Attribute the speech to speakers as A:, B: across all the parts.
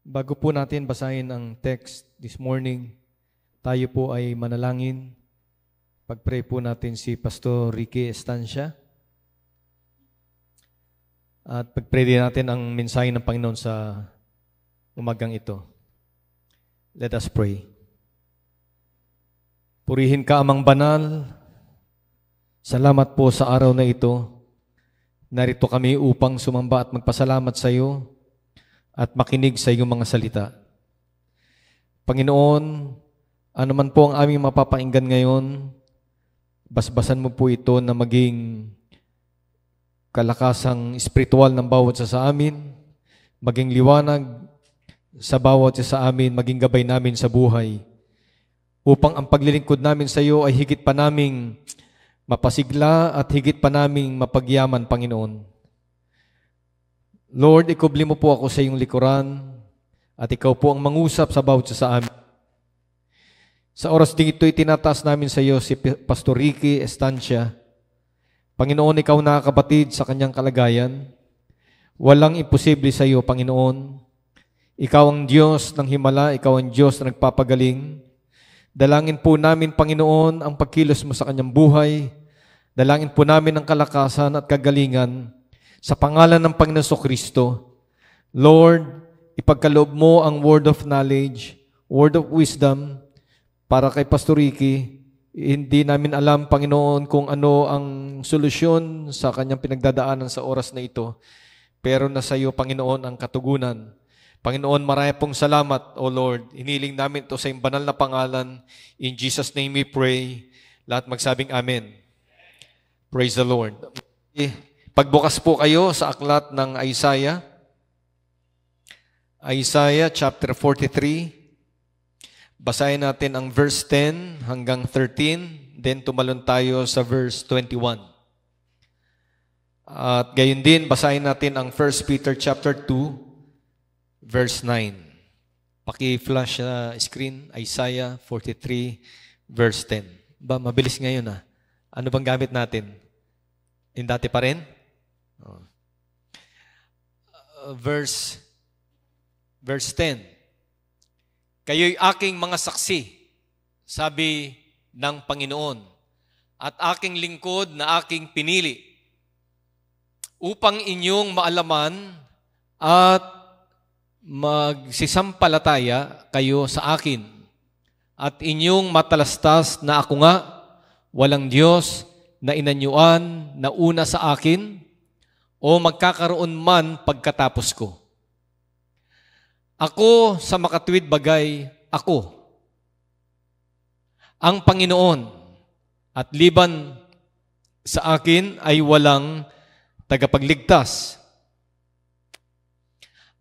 A: Bago po natin basahin ang text this morning, tayo po ay manalangin. Pag-pray po natin si Pastor Ricky Estancia. At pag-pray din natin ang mensahe ng Panginoon sa umagang ito. Let us pray. Purihin ka, Amang Banal. Salamat po sa araw na ito. Narito kami upang sumamba at magpasalamat sa iyo at makinig sa iyong mga salita. Panginoon, ano man po ang aming mapapainggan ngayon, basbasan mo po ito na maging kalakasang espiritual ng bawat isa sa amin, maging liwanag sa bawat isa sa amin, maging gabay namin sa buhay, upang ang paglilingkod namin sa iyo ay higit pa naming mapasigla at higit pa naming mapagyaman, Panginoon. Lord, ikubli mo po ako sa iyong likuran at ikaw po ang mangusap sa bawat isa sa amin. Sa oras ding ito, itinataas namin sa iyo si Pastor Ricky Estancia. Panginoon, ikaw nakakabatid sa kanyang kalagayan. Walang imposible sa iyo, Panginoon. Ikaw ang Diyos ng himala, ikaw ang Diyos na nagpapagaling. Dalangin po namin, Panginoon, ang pagkilos mo sa kanyang buhay. Dalangin po namin ang kalakasan at kagalingan sa pangalan ng Panginoon Kristo. Lord, ipagkaloob mo ang word of knowledge, word of wisdom, para kay Pastor Ricky. Hindi namin alam, Panginoon, kung ano ang solusyon sa kanyang pinagdadaanan sa oras na ito. Pero nasa iyo, Panginoon, ang katugunan. Panginoon, marami pong salamat, O Lord. Iniling namin ito sa iyong banal na pangalan. In Jesus' name we pray. Lahat magsabing Amen. Praise the Lord. Pagbukas po kayo sa aklat ng Isaiah. Isaiah chapter 43. Basahin natin ang verse 10 hanggang 13. Then tumalon tayo sa verse 21. At gayon din, basahin natin ang 1 Peter chapter 2, verse 9. Paki-flash na screen, Isaiah 43, verse 10. Mabilis ngayon ah. Ano bang gamit natin? Yung dati pa rin? Verse 10. Kayo'y aking mga saksi, sabi ng Panginoon, at aking lingkod na aking pinili, upang inyong maalaman at magsisampalataya kayo sa akin, at inyong matalastas na ako nga, walang Diyos na inanyuan na una sa akin, o magkakaroon man pagkatapos ko. Ako sa makatuwid bagay, ako, ang Panginoon, at liban sa akin ay walang tagapagligtas.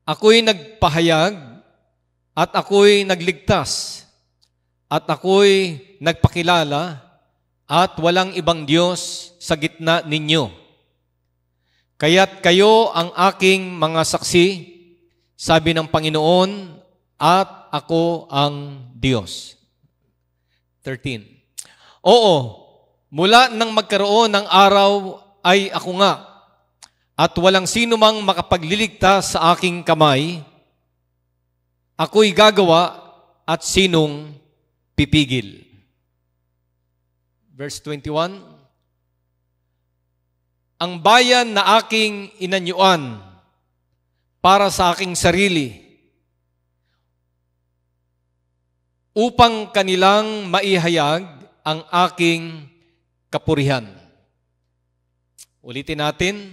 A: Ako'y nagpahayag at ako'y nagligtas at ako'y nagpakilala at walang ibang Diyos sa gitna ninyo. Kaya't kayo ang aking mga saksi, sabi ng Panginoon, at ako ang Diyos. 13. Oo, mula nang magkaroon ng araw ay ako nga, at walang sino mang makapagliligtas sa aking kamay. Ako'y gagawa at sinong pipigil. Verse 21. Ang bayan na aking inanyuan para sa aking sarili, upang kanilang maihayag ang aking kapurihan. Ulitin natin,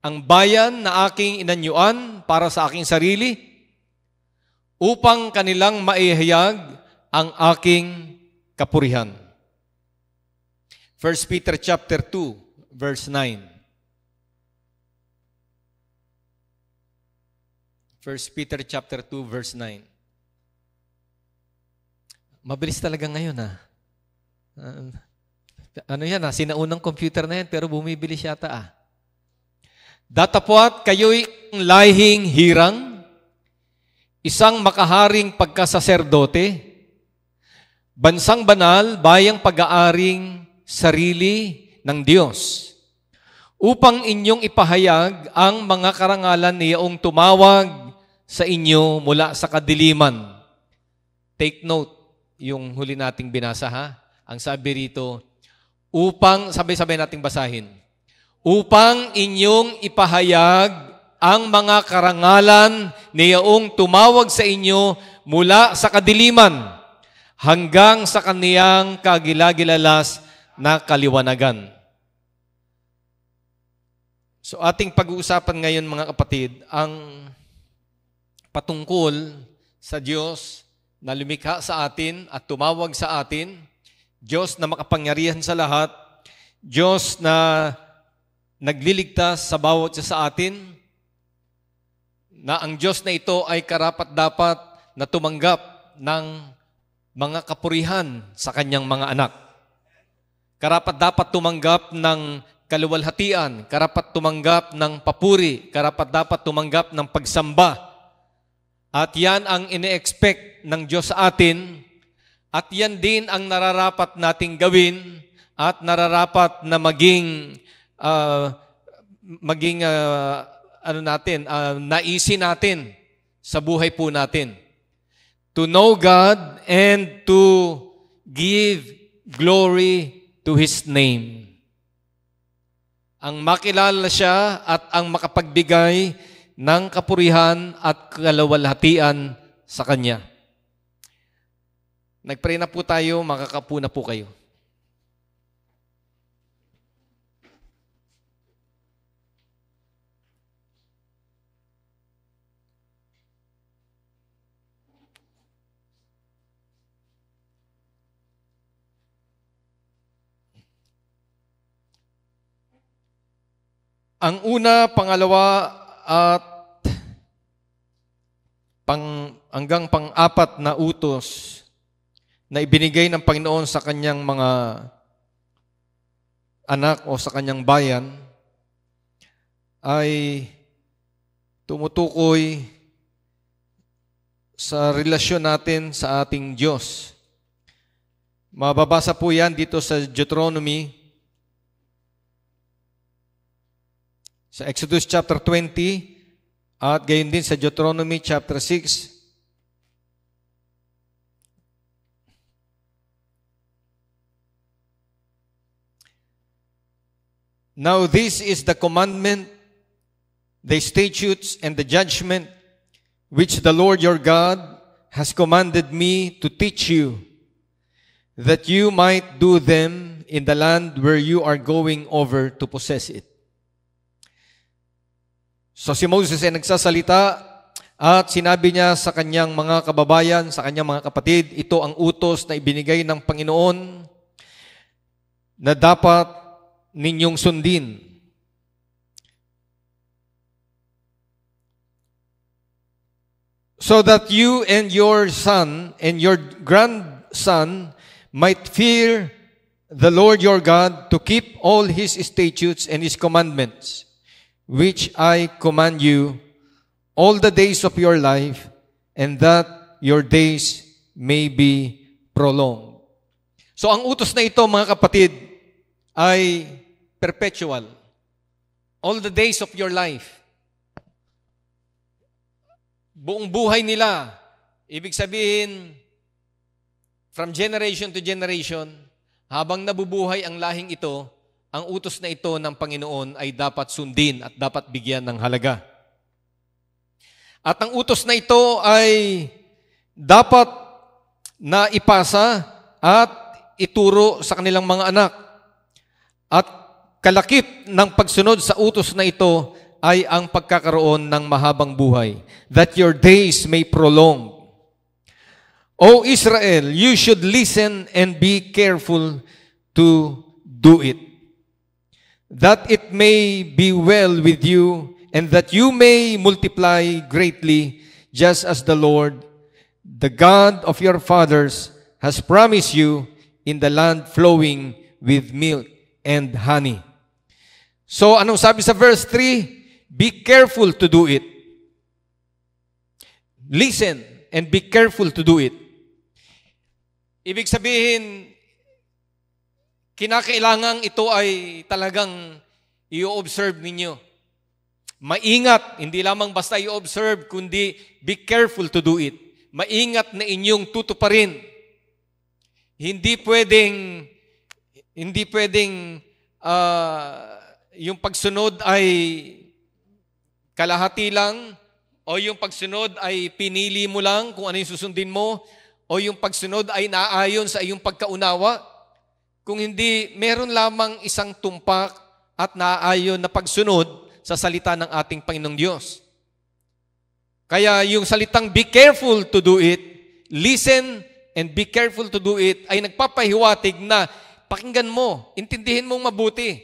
A: ang bayan na aking inanyuan para sa aking sarili, upang kanilang maihayag ang aking kapurihan. 1 Peter chapter 2, verse 9. 1 Peter chapter 2, verse 9. Mabilis talaga ngayon ha. Ano yan ha? Sinaunang computer na yan pero bumibilis yata ah. Datapwat kayo'y lahing hirang, isang makaharing pagkasaserdote, bansang banal, bayang pag-aaring sarili ng Diyos, upang inyong ipahayag ang mga karangalan niyong tumawag sa inyo mula sa kadiliman. Take note, yung huli nating binasa ha. Ang sabi rito, upang, sabay-sabay nating basahin, upang inyong ipahayag ang mga karangalan niyaong tumawag sa inyo mula sa kadiliman hanggang sa kaniyang kagilagilalas na kaliwanagan. So ating pag-uusapan ngayon mga kapatid, ang patungkol sa Diyos na lumikha sa atin at tumawag sa atin, Diyos na makapangyarihan sa lahat, Diyos na nagliligtas sa bawat isa sa atin, na ang Diyos na ito ay karapat-dapat na tumanggap ng mga kapurihan sa kanyang mga anak. Karapat-dapat tumanggap ng kaluwalhatian, karapat tumanggap ng papuri, karapat-dapat tumanggap ng pagsamba. At yan ang ine-expect ng Diyos sa atin, at yan din ang nararapat nating gawin at nararapat na maging naisin natin sa buhay po natin. To know God and to give glory to His name. Ang makilala siya at ang makapagbigay ng kapurihan at kaluwalhatian sa Kanya. Nagpray na po tayo, makakapo na po kayo. Ang una, pangalawa, at hanggang pang-apat na utos na ibinigay ng Panginoon sa kanyang mga anak o sa kanyang bayan ay tumutukoy sa relasyon natin sa ating Diyos. Mababasa po yan dito sa Deuteronomy, sa Exodus chapter 20, at gayon din sa Deuteronomy chapter 6. Now this is the commandment, the statutes, and the judgment which the Lord your God has commanded me to teach you, that you might do them in the land where you are going over to possess it. So si Moses ay nagsasalita at sinabi niya sa kanyang mga kababayan, sa kanyang mga kapatid, ito ang utos na ibinigay ng Panginoon na dapat ninyong sundin. So that you and your son and your grandson might fear the Lord your God to keep all His statutes and His commandments, which I command you all the days of your life, and that your days may be prolonged. So ang utos na ito, mga kapatid, ay perpetual. All the days of your life. Buong buhay nila. Ibig sabihin, from generation to generation, habang nabubuhay ang lahing ito, ang utos na ito ng Panginoon ay dapat sundin at dapat bigyan ng halaga. At ang utos na ito ay dapat na ipasa at ituro sa kanilang mga anak. At kalakip ng pagsunod sa utos na ito ay ang pagkakaroon ng mahabang buhay, that your days may prolong. O Israel, you should listen and be careful to do it, that it may be well with you, and that you may multiply greatly, just as the Lord, the God of your fathers, has promised you in the land flowing with milk and honey. So, anong sabi sa verse 3? Be careful to do it. Listen and be careful to do it. Ibig sabihin, kinakailangan ito ay talagang i-observe ninyo. Maingat, hindi lamang basta i-observe, kundi be careful to do it. Maingat na inyong tutuparin. Hindi pwedeng yung pagsunod ay kalahati lang, o yung pagsunod ay pinili mo lang kung ano yung susundin mo, o yung pagsunod ay naayon sa iyong pagkaunawa. Kung hindi, meron lamang isang tumpak at naayon na pagsunod sa salita ng ating Panginoong Diyos. Kaya yung salitang be careful to do it, listen and be careful to do it, ay nagpapahiwatig na pakinggan mo, intindihin mong mabuti,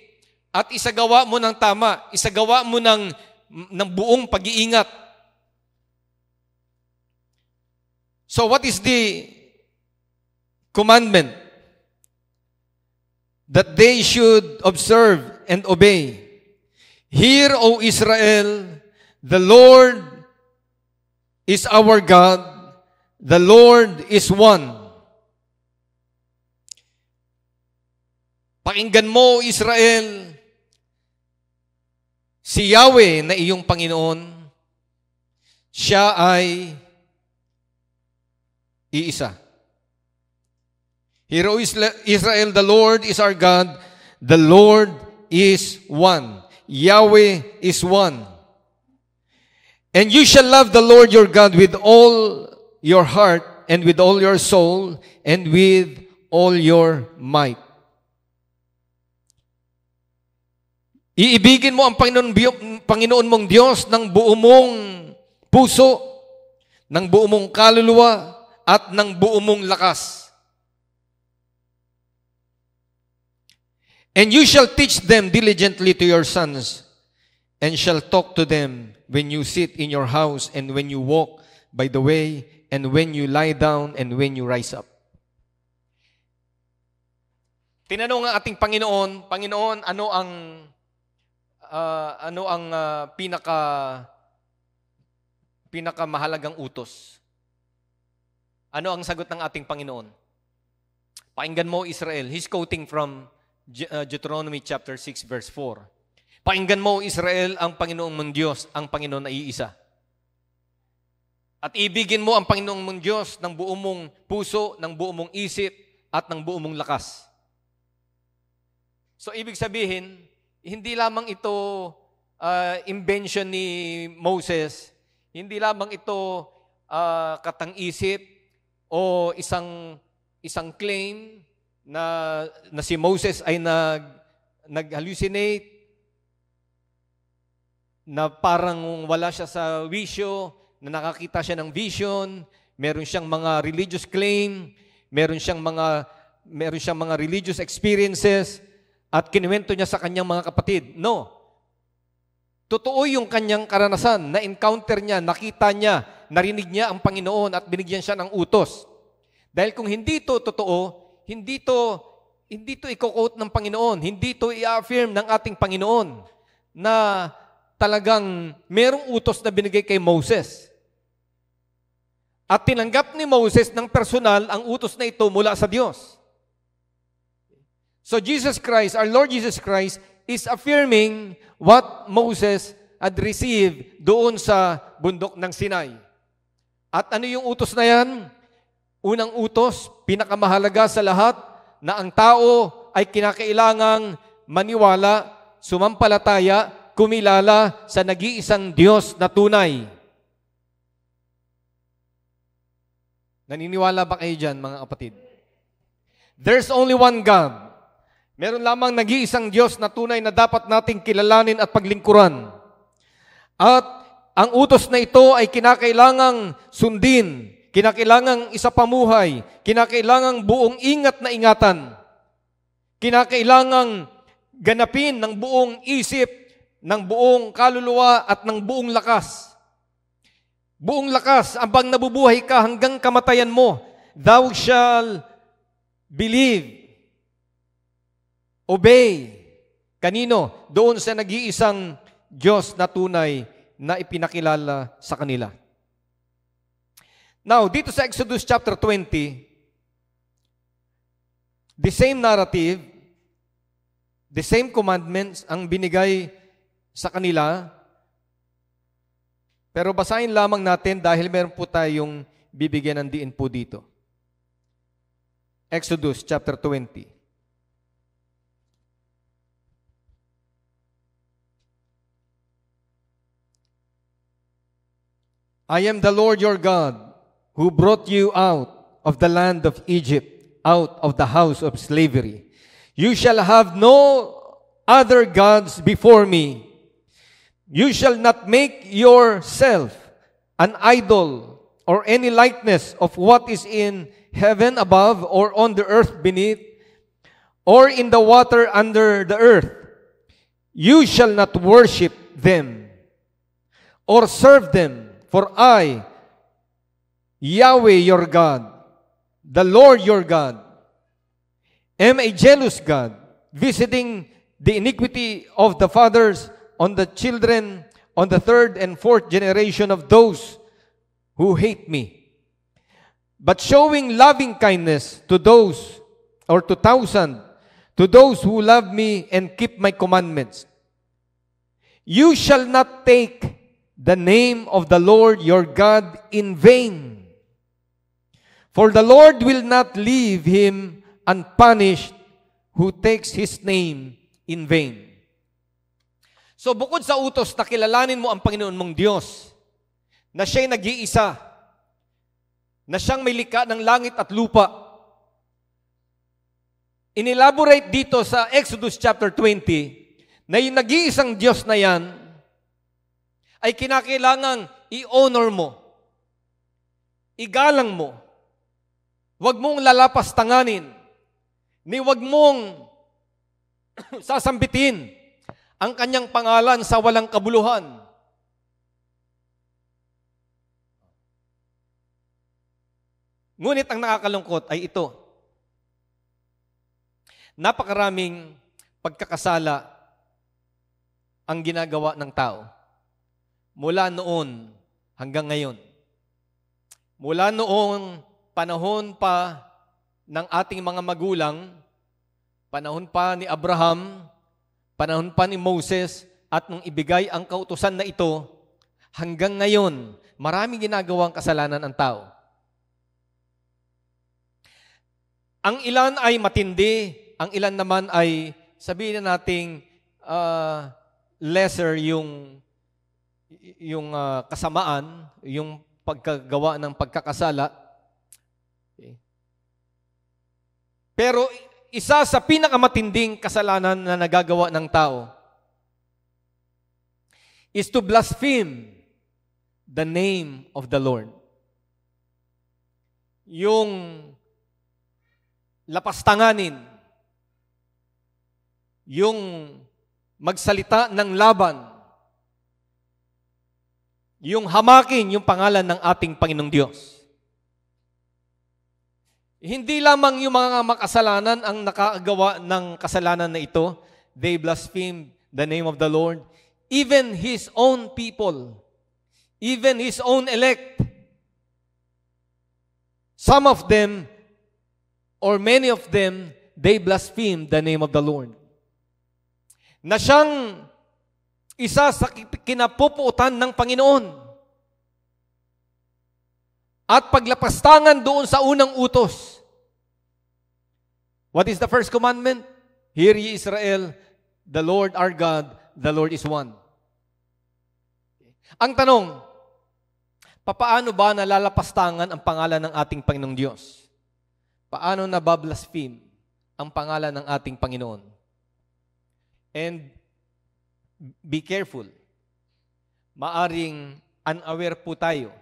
A: at isagawa mo ng tama, isagawa mo ng buong pag-iingat. So what is the commandment? That they should observe and obey. Hear, O Israel, the Lord is our God, the Lord is one. Pakinggan mo, Israel, si Yahweh na iyong Panginoon, siya ay iisa. Hear, O Israel, the Lord is our God, the Lord is one. Yahweh is one. And you shall love the Lord your God with all your heart, and with all your soul, and with all your might. Iibigin mo ang Panginoon mong Diyos ng buo mong puso, ng buo mong kaluluwa, at ng buo mong lakas. And you shall teach them diligently to your sons, and shall talk to them when you sit in your house, and when you walk by the way, and when you lie down, and when you rise up. Tinanong ang ating Panginoon, Panginoon, ano ang pinakamahalagang utos? Ano ang sagot ng ating Panginoon? Pakinggan mo, Israel. He's quoting from Deuteronomy chapter 6 verse 4. Pakinggan mo, Israel, ang Panginoong mong Diyos, ang Panginoon na iisa. At ibigin mo ang Panginoong mong Diyos ng buong mong puso, ng buong mong isip, at ng buong mong lakas. So, ibig sabihin, hindi lamang ito invention ni Moses, hindi lamang ito katang-isip o isang claim na si Moses ay nag-hallucinate, na parang wala siya sa wisyo, na nakakita siya ng vision, meron siyang mga religious claim, meron siyang mga religious experiences, at kinuwento niya sa kanyang mga kapatid. No. Totoo yung kanyang karanasan, na-encounter niya, nakita niya, narinig niya ang Panginoon at binigyan siya ng utos. Dahil kung hindi ito totoo, hindi ito i-quote ng Panginoon, hindi ito i-affirm ng ating Panginoon na talagang merong utos na binigay kay Moses. At tinanggap ni Moses ng personal ang utos na ito mula sa Diyos. So Jesus Christ, our Lord Jesus Christ, is affirming what Moses had received doon sa bundok ng Sinai. At ano yung utos na yan? Unang utos, pinakamahalaga sa lahat, na ang tao ay kinakailangang maniwala, sumampalataya, kumilala sa nag-iisang Diyos na tunay. Naniniwala ba kayo dyan, mga kapatid? There's only one God. Meron lamang nag-iisang Diyos na tunay na dapat nating kilalanin at paglingkuran. At ang utos na ito ay kinakailangang sundin, kinakailangang isapamuhay, kinakailangang buong ingat na ingatan, kinakailangang ganapin ng buong isip, ng buong kaluluwa at ng buong lakas. Buong lakas, abang nabubuhay ka hanggang kamatayan mo, thou shall believe, obey. Kanino? Doon sa nag-iisang Diyos na tunay na ipinakilala sa kanila. Now, dito sa Exodus chapter 20, the same narrative, the same commandments ang binigay sa kanila, Pero basahin lamang natin dahil meron po tayong bibigyan ng diin po dito. Exodus chapter 20. I am the Lord your God, who brought you out of the land of Egypt, out of the house of slavery. You shall have no other gods before me. You shall not make yourself an idol or any likeness of what is in heaven above or on the earth beneath or in the water under the earth. You shall not worship them or serve them. For I, Yahweh your God, the Lord your God, am a jealous God, visiting the iniquity of the fathers on the children, on the third and fourth generation of those who hate me, but showing loving kindness to those, or to those who love me and keep my commandments. You shall not take the name of the Lord your God in vain. For the Lord will not leave him unpunished who takes his name in vain. So bukod sa utos na kilalanin mo ang Panginoon mong Diyos, na siya'y nag-iisa, na siyang may likha ng langit at lupa, inelaborate dito sa Exodus chapter 20 na yung nag-iisang Diyos na yan ay kinakailangang i-honor mo, igalang mo, huwag mong lalapastanganin, ni huwag mong sasambitin ang kanyang pangalan sa walang kabuluhan. Ngunit ang nakakalungkot ay ito. Napakaraming pagkakasala ang ginagawa ng tao. Mula noon hanggang ngayon. Mula noong panahon pa ng ating mga magulang, panahon pa ni Abraham, panahon pa ni Moses, at nung ibigay ang kautusan na ito, hanggang ngayon, maraming ginagawang kasalanan ang tao. Ang ilan ay matindi, ang ilan naman ay sabihin na nating lesser yung kasamaan, yung pagkagawa ng pagkakasala. Okay. Pero isa sa pinakamatinding kasalanan na nagagawa ng tao is to blaspheme the name of the Lord. Yung lapastanganin, yung magsalita ng laban, yung hamakin yung pangalan ng ating Panginoong Diyos. Hindi lamang yung mga makasalanan ang nakagawa ng kasalanan na ito, they blaspheme the name of the Lord. Even His own people, even His own elect, some of them, or many of them, they blaspheme the name of the Lord. Na siyang isa sa kinapupuutan ng Panginoon. At paglapastangan doon sa unang utos. What is the first commandment? Hear ye Israel, the Lord our God, the Lord is one. Ang tanong, paano ba nalalapastangan ang pangalan ng ating Panginoong Diyos? Paano nabablaspheme ang pangalan ng ating Panginoon? And be careful. Maaring unaware po tayo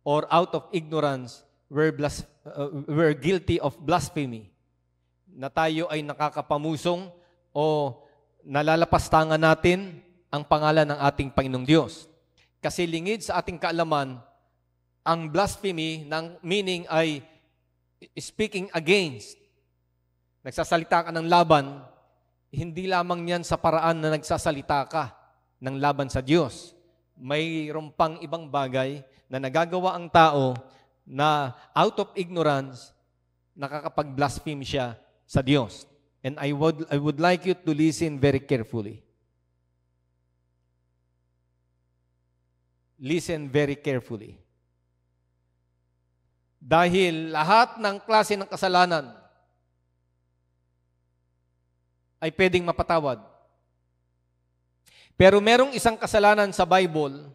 A: or out of ignorance we're guilty of blasphemy. Na tayo ay nakakapamusong o nalalapastangan natin ang pangalan ng ating Panginoong Diyos. Kasi lingid sa ating kaalaman, ang blasphemy ng meaning ay speaking against. Nagsasalita ka ng laban, hindi lamang yan sa paraan na nagsasalita ka ng laban sa Diyos. Mayroon pang ibang bagay na nagagawa ang tao na out of ignorance, nakakapag-blaspheme siya sa Diyos. And I would like you to listen very carefully. Listen very carefully. Dahil lahat ng klase ng kasalanan ay pwedeng mapatawad. Pero merong isang kasalanan sa Bible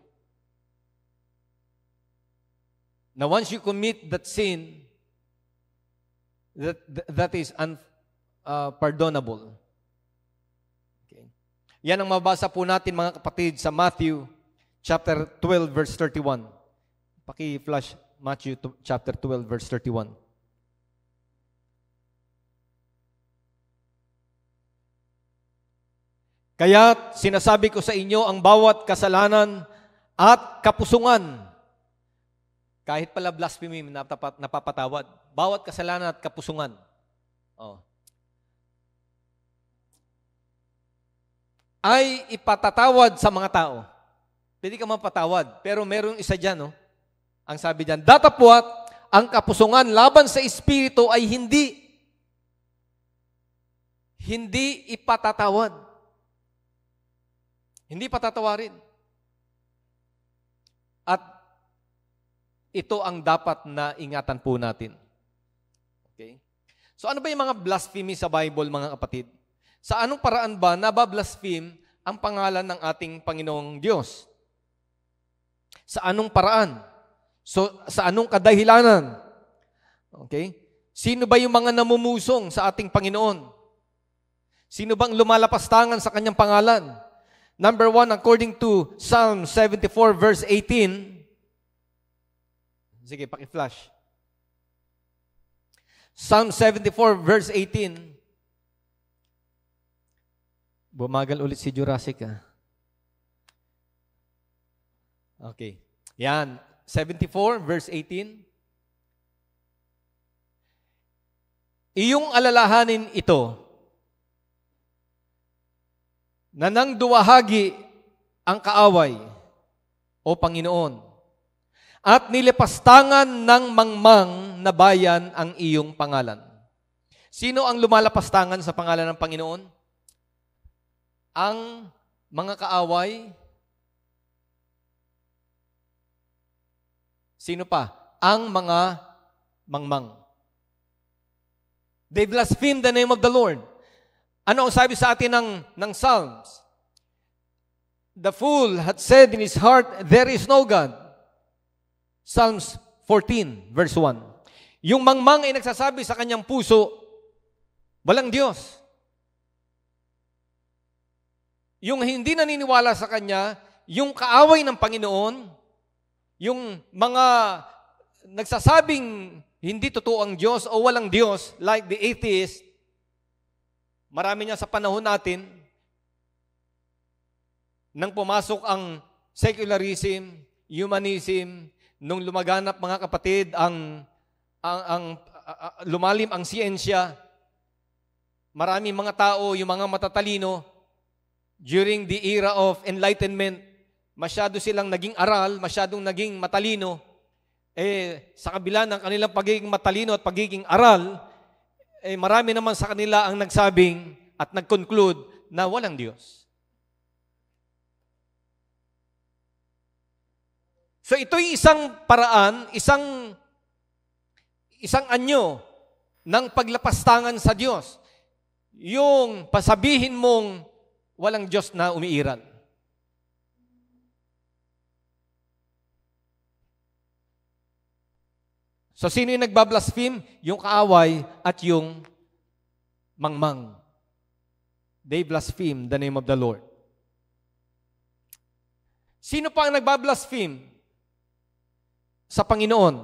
A: na once you commit that sin, that is unpardonable. Okay. Yan ang mabasa po natin mga kapatid sa Matthew chapter 12 verse 31. Paki-flash Matthew chapter 12 verse 31. Kaya't sinasabi ko sa inyo ang bawat kasalanan at kapusungan, kahit pala blasphemy, napapatawad. Bawat kasalanan at kapusungan. Ay ipatatawad sa mga tao. Pwede ka mapatawad. Pero merong isa dyan, ang sabi dyan, datapwat, ang kapusungan laban sa Espiritu ay hindi ipatatawad. Hindi patatawarin. At ito ang dapat na ingatan po natin. Okay? So ano ba yung mga blasphemy sa Bible, mga kapatid? Sa anong paraan ba nabablaspheme ang pangalan ng ating Panginoong Diyos? Sa anong paraan? So, sa anong kadahilanan? Okay? Sino ba yung mga namumusong sa ating Panginoon? Sino bang lumalapastangan sa kanyang pangalan? Number 1, according to Psalm 74 verse 18. Sige, paki-flash. Psalm 74 verse 18. Bumagal ulit si Jurassic, Okay. Yan. 74 verse 18. Iyong alalahanin ito, na nang duwahagi ang kaaway, o Panginoon, at nilipastangan ng mangmang na bayan ang iyong pangalan. Sino ang lumalapastangan sa pangalan ng Panginoon? Ang mga kaaway. Sino pa? Ang mga mangmang. They blaspheme the name of the Lord. Ano ang sabi sa atin ng Psalms? The fool had said in his heart, there is no God. Psalms 14, verse 1. Yung mangmang ay nagsasabi sa kanyang puso, walang Diyos. Yung hindi naniniwala sa kanya, yung kaaway ng Panginoon, yung mga nagsasabing hindi totoo ang Diyos o walang Diyos, like the atheist, marami niya sa panahon natin, nang pumasok ang secularism, humanism, nung lumaganap mga kapatid, lumalim ang siyensya, marami mga tao, yung mga matatalino, during the era of enlightenment, masyado silang naging aral, masyadong naging matalino, sa kabila ng kanilang pagiging matalino at pagiging aral, marami naman sa kanila ang nagsabing at nag-conclude na walang Diyos. So ito'y isang paraan, isang anyo ng paglapastangan sa Diyos. Yung pasabihin mong walang Diyos na umiiral. So sino yung nagbablaspheme? Yung kaaway at yung mangmang. They blaspheme the name of the Lord. Sino pa ang nagbablaspheme sa Panginoon?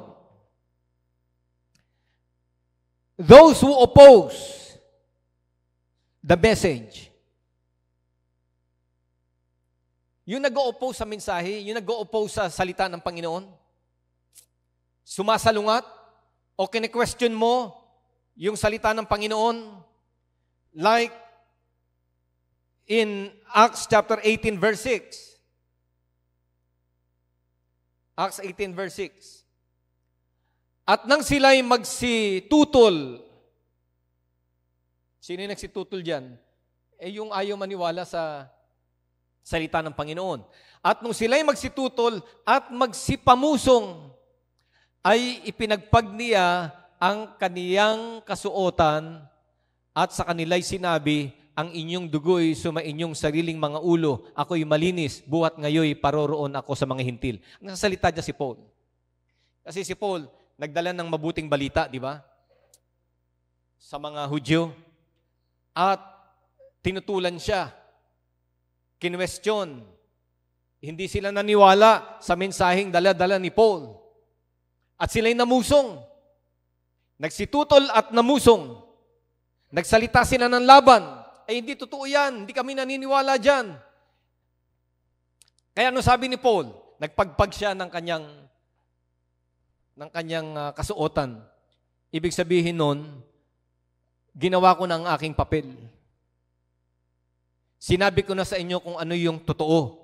A: Those who oppose the message. Yung nag-o-oppose sa mensahe, yung nag-o-oppose sa salita ng Panginoon, sumasalungat o kine-question mo yung salita ng Panginoon, like in Acts chapter 18 verse 6. Acts 18 verse 6. At nang sila'y magsitutol, sino yung nagsitutol dyan? Yung ayaw maniwala sa Salita ng Panginoon. At nung sila'y magsitutol at magsipamusong, ay ipinagpag niya ang kaniyang kasuotan at sa kanila'y sinabi, ang inyong dugo'y sumainyong sariling mga ulo, ako'y malinis, buhat ngayoy paroroon ako sa mga hintil. Ang sasalita niya si Paul. Kasi si Paul, nagdala ng mabuting balita, di ba? Sa mga Hudyo. At tinutulan siya. Kinwestiyon. Hindi sila naniwala sa mensaheng dala-dala ni Paul. At sila'y namusong. Nagsitutol at namusong. Nagsalita sila ng laban. Hindi totoo yan. Hindi kami naniniwala dyan. Kaya ano sabi ni Paul? Nagpagpag siya ng kanyang kasuotan. Ibig sabihin nun, ginawa ko na ang aking papel. Sinabi ko na sa inyo kung ano yung totoo.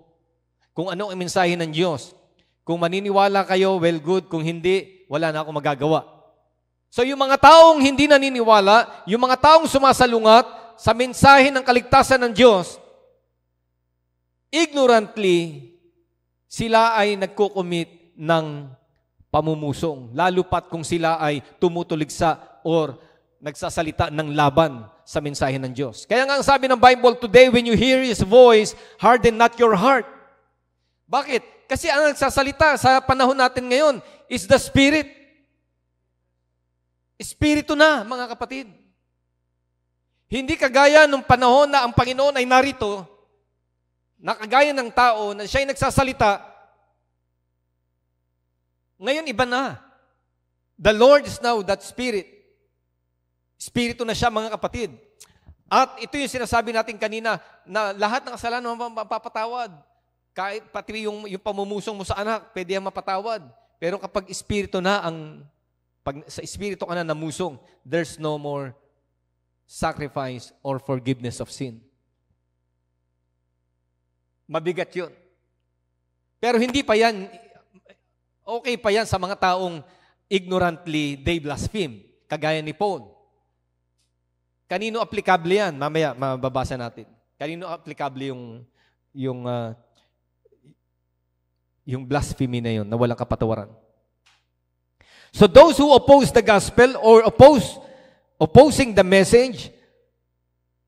A: Kung ano ang mensahe ng Diyos. Kung maniniwala kayo, well good. Kung hindi, wala na akong magagawa. So yung mga taong hindi naniniwala, yung mga taong sumasalungat sa mensahe ng kaligtasan ng Diyos, ignorantly, sila ay nagko-commit ng pamumusong. Lalo pat kung sila ay tumutuligsa or nagsasalita ng laban sa mensahe ng Diyos. Kaya nga ang sabi ng Bible, today when you hear His voice, harden not your heart. Bakit? Kasi ang nagsasalita sa panahon natin ngayon is the Spirit. Espiritu na, mga kapatid. Hindi kagaya nung panahon na ang Panginoon ay narito, na kagaya ng tao na siya ay nagsasalita. Ngayon iba na. The Lord is now that Spirit. Espiritu na siya, mga kapatid. At ito yung sinasabi natin kanina, na lahat ng kasalanan mapapatawad. Kahit pati yung pamumusong mo sa anak, pwede yan mapatawad. Pero kapag Espiritu na pag sa Espiritu ka na namusong, there's no more sacrifice or forgiveness of sin. Mabigat yun. Pero hindi pa yan, okay pa yan sa mga taong ignorantly they blaspheme, kagaya ni Paul. Kanino applicable yan? Mamaya, mababasa natin. Kanino applicable yung blasphemy na yun, na walang kapatawaran. So those who oppose the gospel or opposing the message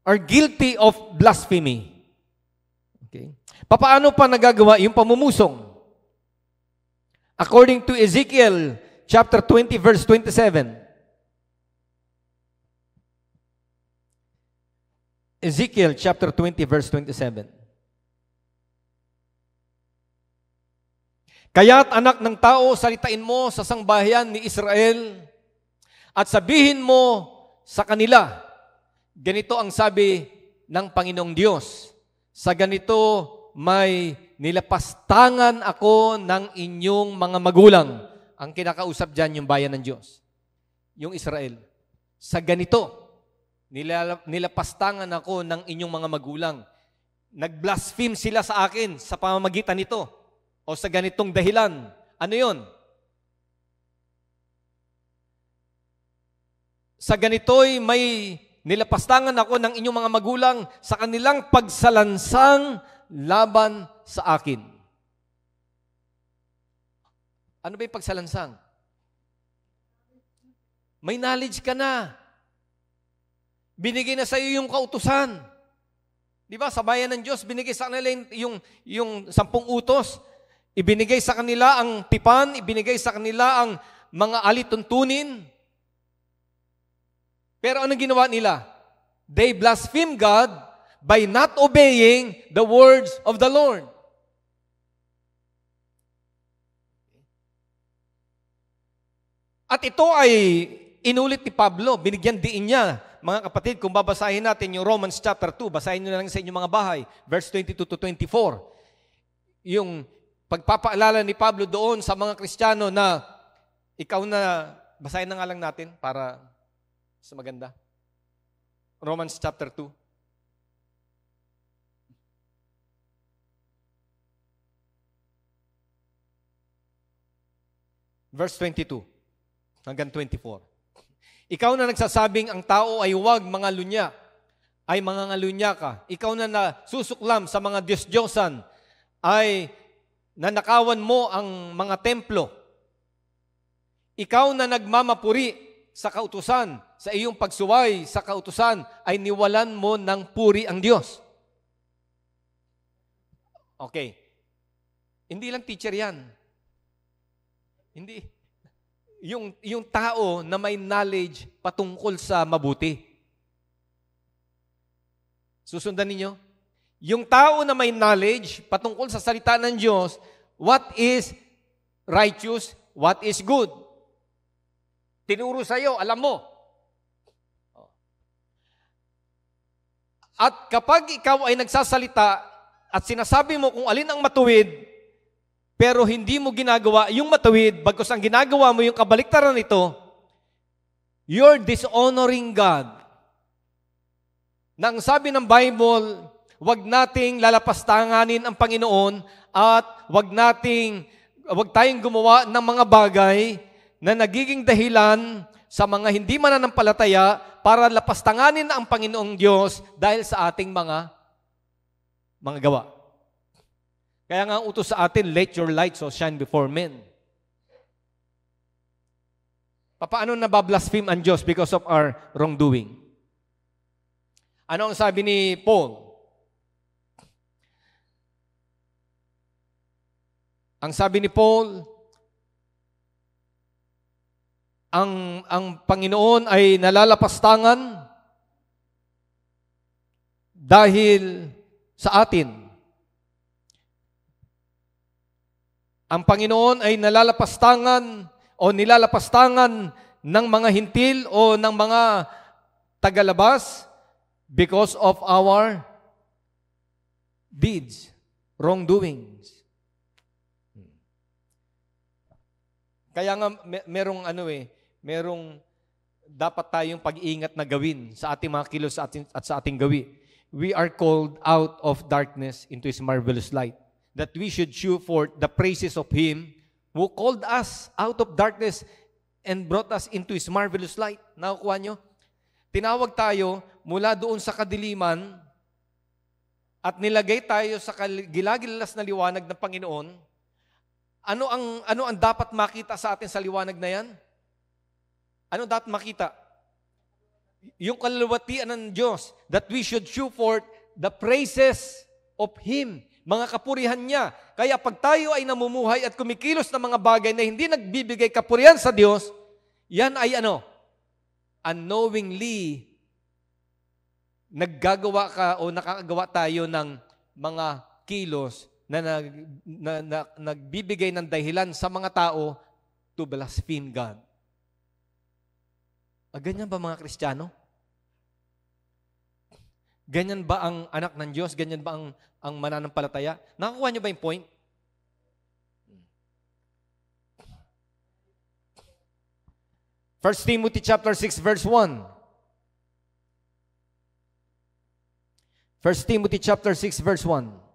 A: are guilty of blasphemy. Okay? Paano pa nagagawa yung pamumusong? According to Ezekiel chapter 20 verse 27. Ezekiel chapter 20 verse 27. Kaya't anak ng tao, salitain mo sa sangbahayan ni Israel at sabihin mo sa kanila, ganito ang sabi ng Panginoong Diyos, sa ganito may nilapastangan ako ng inyong mga magulang. Ang kinakausap dyan yung bayan ng Diyos, yung Israel. Sa ganito, nilapastangan ako ng inyong mga magulang. Nag-blaspheme sila sa akin sa pamamagitan nito o sa ganitong dahilan. Ano yun? Sa ganito'y may nilapastangan ako ng inyong mga magulang sa kanilang pagsalansang laban sa akin. Ano ba yung pagsalansang? May knowledge ka na. Binigay na sa iyo yung kautusan. Di ba? Sa bayan ng Diyos, binigay sa kanila yung 10 utos. Ibinigay sa kanila ang tipan, ibinigay sa kanila ang mga alituntunin. Pero anong ginawa nila? They blaspheme God by not obeying the words of the Lord. At ito ay inulit ni Pablo, binigyan diin niya. Mga kapatid, kung babasahin natin yung Romans chapter 2, basahin nyo na lang sa inyong mga bahay, verse 22 to 24. Yung pagpapaalala ni Pablo doon sa mga Kristiyano na ikaw na, basahin na nga lang natin para sa maganda. Romans chapter 2. Verse 22 hanggang 24. Ikaw na nagsasabing ang tao ay huwag mga lunya ay mangangalunya ka. Ikaw na nasusuklam sa mga Diyos-Diyosan ay nanakawan mo ang mga templo. Ikaw na nagmamapuri sa kautusan, sa iyong pagsuway sa kautusan, ay niwalan mo ng puri ang Diyos. Okay. Hindi lang teacher yan. Hindi. Yung tao na may knowledge patungkol sa mabuti. Susundan ninyo? Yung tao na may knowledge patungkol sa salita ng Diyos, what is righteous, what is good. Tinuro sa'yo, alam mo. At kapag ikaw ay nagsasalita at sinasabi mo kung alin ang matuwid, pero hindi mo ginagawa yung matuwid, bagkus ang ginagawa mo yung kabaliktaran nito, you're dishonoring God. Nang sabi ng Bible, wag nating lalapastanganin ang Panginoon at wag tayong gumawa ng mga bagay na nagiging dahilan sa mga hindi mananampalataya para lapastanganin ang Panginoong Diyos dahil sa ating mga gawa. Kaya nga utos sa atin, let your light so shine before men. Paano nabablaspheme ang Diyos because of our wrongdoing? Ano ang sabi ni Paul? Ang sabi ni Paul, ang Panginoon ay nalalapastangan dahil sa atin. Ang Panginoon ay nalalapastangan o nilalapastangan ng mga hintil o ng mga tagalabas because of our deeds, wrongdoings. Kaya nga merong dapat tayong pag-iingat na gawin sa ating mga kilos at sa ating gawi. We are called out of darkness into His marvelous light. That we should shew forth the praises of Him who called us out of darkness and brought us into His marvelous light. Nakukuha nyo? Tinawag tayo mula doon sa kadiliman at nilagay tayo sa gilagilas na liwanag ng Panginoon. Ano ang dapat makita sa atin sa liwanag na yan? Ano dapat makita? Yung kaluluwatian ng Diyos, that we should shew forth the praises of Him, mga kapurihan niya. Kaya pag tayo ay namumuhay at kumikilos ng mga bagay na hindi nagbibigay kapurihan sa Diyos, yan ay unknowingly naggagawa ka o nakakagawa tayo ng mga kilos na nagbibigay ng dahilan sa mga tao to blaspheme God. Ganyan ba mga Kristiyano? Ganyan ba ang anak ng Diyos? Ganyan ba ang mananampalataya? Nakakuha niyo ba yung point? First Timothy chapter 6 verse 1. First Timothy chapter 6 verse 1.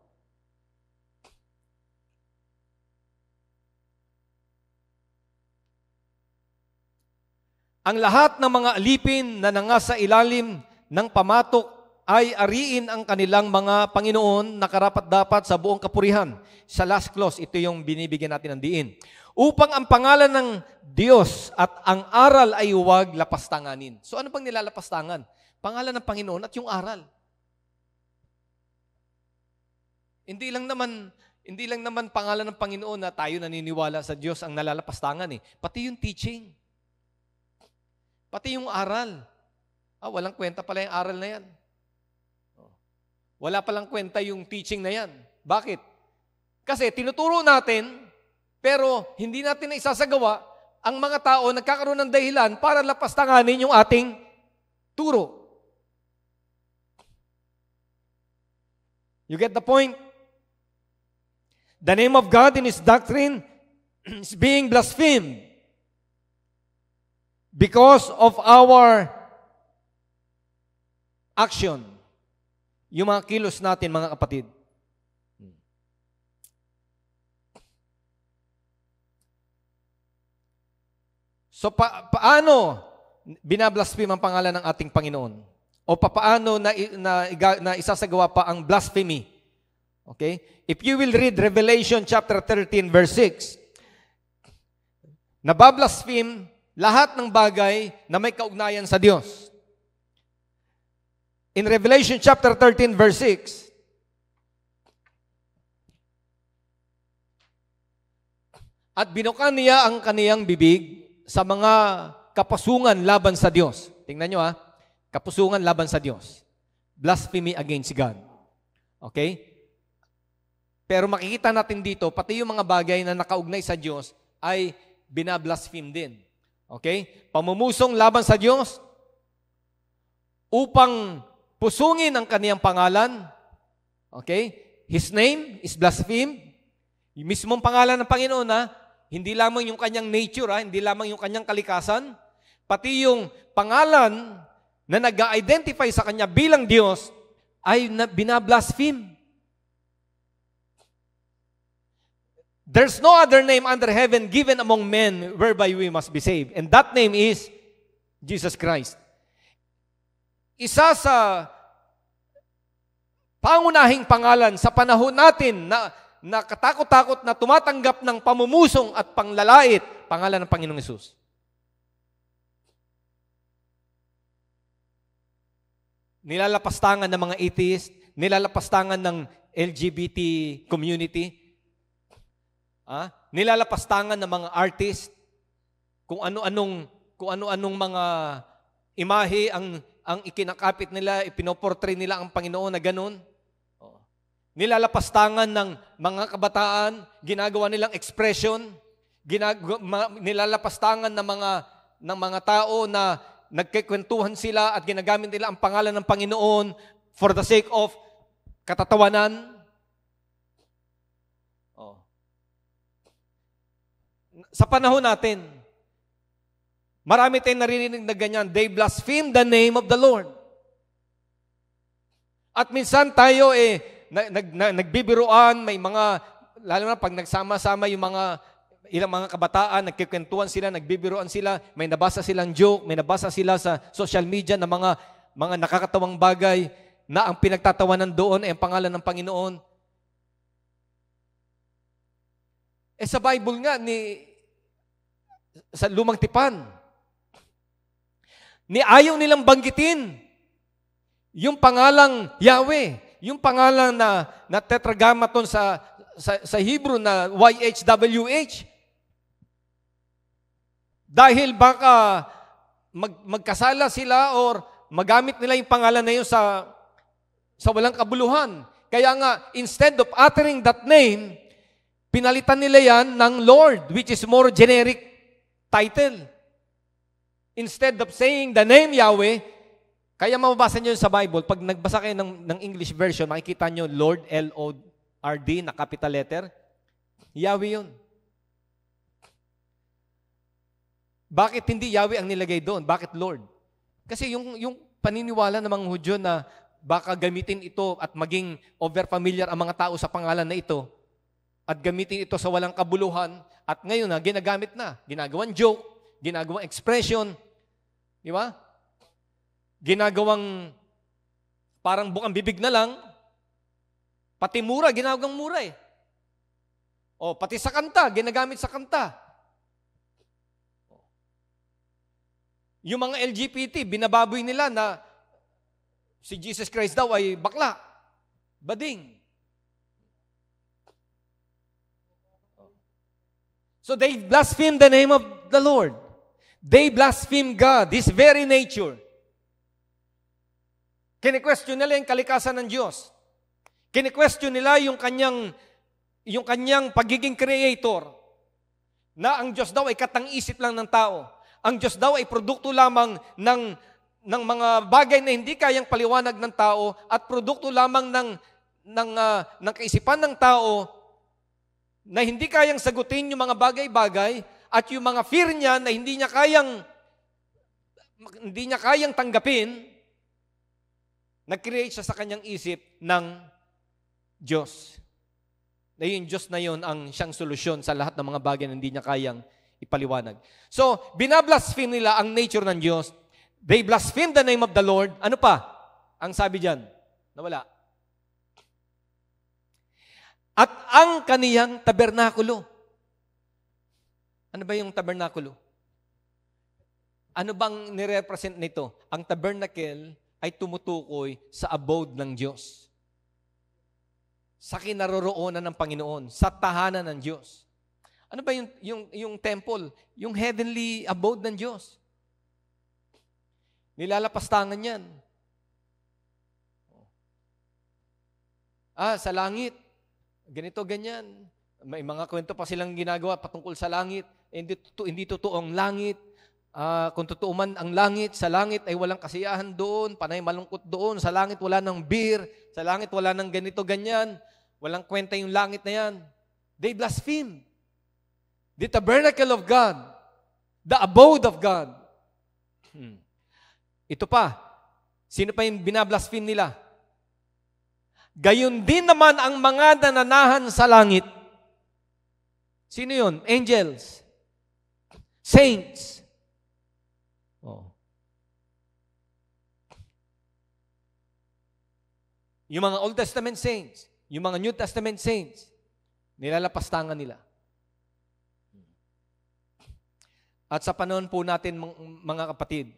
A: Ang lahat ng mga alipin na nangasa ilalim ng pamatok ay ariin ang kanilang mga Panginoon na karapat-dapat sa buong kapurihan. Sa last clause, ito yung binibigyan natin ng diin. Upang ang pangalan ng Diyos at ang aral ay huwag lapastanganin. So ano pang nilalapastangan? Pangalan ng Panginoon at yung aral. Hindi lang naman pangalan ng Panginoon na tayo naniniwala sa Diyos ang nalalapastangan eh. Pati yung teaching. Pati yung aral. Walang kwenta pala yung aral na yan. Wala palang kwenta yung teaching na yan. Bakit? Kasi tinuturo natin, pero hindi natin na isasagawa, ang mga tao nagkakaroon ng dahilan para lapastanganin yung ating turo. You get the point? The name of God in His doctrine is being blasphemed because of our action. Yung mga kilos natin, mga kapatid. So, paano binablaspheme ang pangalan ng ating Panginoon? o papaano na isasagawa pa ang blasphemy. Okay? If you will read Revelation chapter 13 verse 6, nabablaspheme lahat ng bagay na may kaugnayan sa Diyos. In Revelation chapter 13 verse 6, at binuka niya ang kaniyang bibig sa mga kapasungan laban sa Diyos. Tingnan nyo kapusungan laban sa Diyos. Blasphemy against God. Okay? Pero makikita natin dito, pati yung mga bagay na nakaugnay sa Diyos ay binablaspheme din. Okay? Pamumusong laban sa Diyos upang pusungin ang kaniyang pangalan. Okay? His name is blasphemed. Yung mismong pangalan ng Panginoon hindi lamang yung kanyang nature, hindi lamang yung kanyang kalikasan, pati yung pangalan na nag-identify sa kanya bilang Diyos ay binablaspheme. There's no other name under heaven given among men whereby we must be saved. And that name is Jesus Christ. Isa sa pangunahing pangalan sa panahon natin na katakot-takot na tumatanggap ng pamumusong at panglalait, pangalan ng Panginoong Hesus. Nilalapastangan ng mga atheist, nilalapastangan ng LGBT community, nilalapastangan ng mga artist, kung ano-anong mga imahe ang ikinakapit nila, ipinoportray nila ang Panginoon na ganun. Nilalapastangan ng mga kabataan, ginagawa nilang expression, nilalapastangan ng mga tao na nagkikwentuhan sila at ginagamit nila ang pangalan ng Panginoon for the sake of katatawanan. Sa panahon natin, marami tayong naririnig na ganyan, they blaspheme the name of the Lord. At minsan tayo nagbibiruan, may mga, lalo na pag nagsama-sama yung ilang mga kabataan, nagkikwentuhan sila, nagbibiruan sila, may nabasa silang joke, may nabasa sila sa social media na mga nakakatawang bagay na ang pinagtatawanan doon ay ang pangalan ng Panginoon. Sa Bible nga, sa Lumang Tipan, ayaw nilang banggitin yung pangalang Yahweh. Yung pangalan na tetragrammaton sa Hebrew na YHWH. Dahil baka magkasala sila or magamit nila yung pangalan na yun sa walang kabuluhan. Kaya nga, instead of uttering that name, pinalitan nila yan ng Lord, which is more generic title. Instead of saying the name Yahweh, kaya mababasa nyo sa Bible, pag nagbasa kayo ng English version, makikita nyo Lord, L-O-R-D, na capital letter. Yahweh yun. Bakit hindi Yahweh ang nilagay doon? Bakit Lord? Kasi yung paniniwala ng mga Hudyo na baka gamitin ito at maging over-familiar ang mga tao sa pangalan na ito at gamitin ito sa walang kabuluhan at ngayon ginagamit na. Ginagawang joke, ginagawang expression. Di ba? Ginagawang parang bukang bibig na lang. Pati mura, ginagawang mura O pati sa kanta, ginagamit sa kanta. Yung mga LGBT, binababoy nila na si Jesus Christ daw ay bakla, bading. So they blaspheme the name of the Lord. They blaspheme God, His very nature. Kini-question nila yung kalikasan ng Diyos. Kini-question nila yung kanyang pagiging creator. Na ang Diyos daw ay katang-isip lang ng tao. Ang Diyos daw ay produkto lamang ng mga bagay na hindi kayang paliwanag ng tao at produkto lamang ng kaisipan ng tao na hindi kayang sagutin yung mga bagay-bagay at yung mga fear niya na hindi niya kayang tanggapin. Nag-create siya sa kanyang isip ng Diyos. Na yung Diyos na yun ang siyang solusyon sa lahat ng mga bagay na hindi niya kayang ipaliwanag. So, binablaspheme nila ang nature ng Diyos. They blaspheme the name of the Lord. Ano pa? Ang sabi diyan, nawala. At ang kaniyang tabernakulo. Ano ba yung tabernakulo? Ano bang nirepresent nito? Ang tabernacle ay tumutukoy sa abode ng Diyos. Sa kinaroroonan ng Panginoon, sa tahanan ng Diyos. Ano ba yung temple? Yung heavenly abode ng Diyos. Nilalapastangan yan. Sa langit. Ganito, ganyan. May mga kwento pa silang ginagawa patungkol sa langit. Hindi totoo ang langit. Kung totoo man ang langit, sa langit ay walang kasiyahan doon, panay malungkot doon. Sa langit wala ng beer. Sa langit wala ng ganito, ganyan. Walang kwenta yung langit na yan. They blaspheme. The tabernacle of God. The abode of God. Ito pa. Sino pa yung binablaspheme nila? Gayon din naman ang mga nananahan sa langit. Sino yun? Angels. Saints. Yung mga Old Testament saints, yung mga New Testament saints, nilalapastangan nila. At sa panahon po natin, mga kapatid,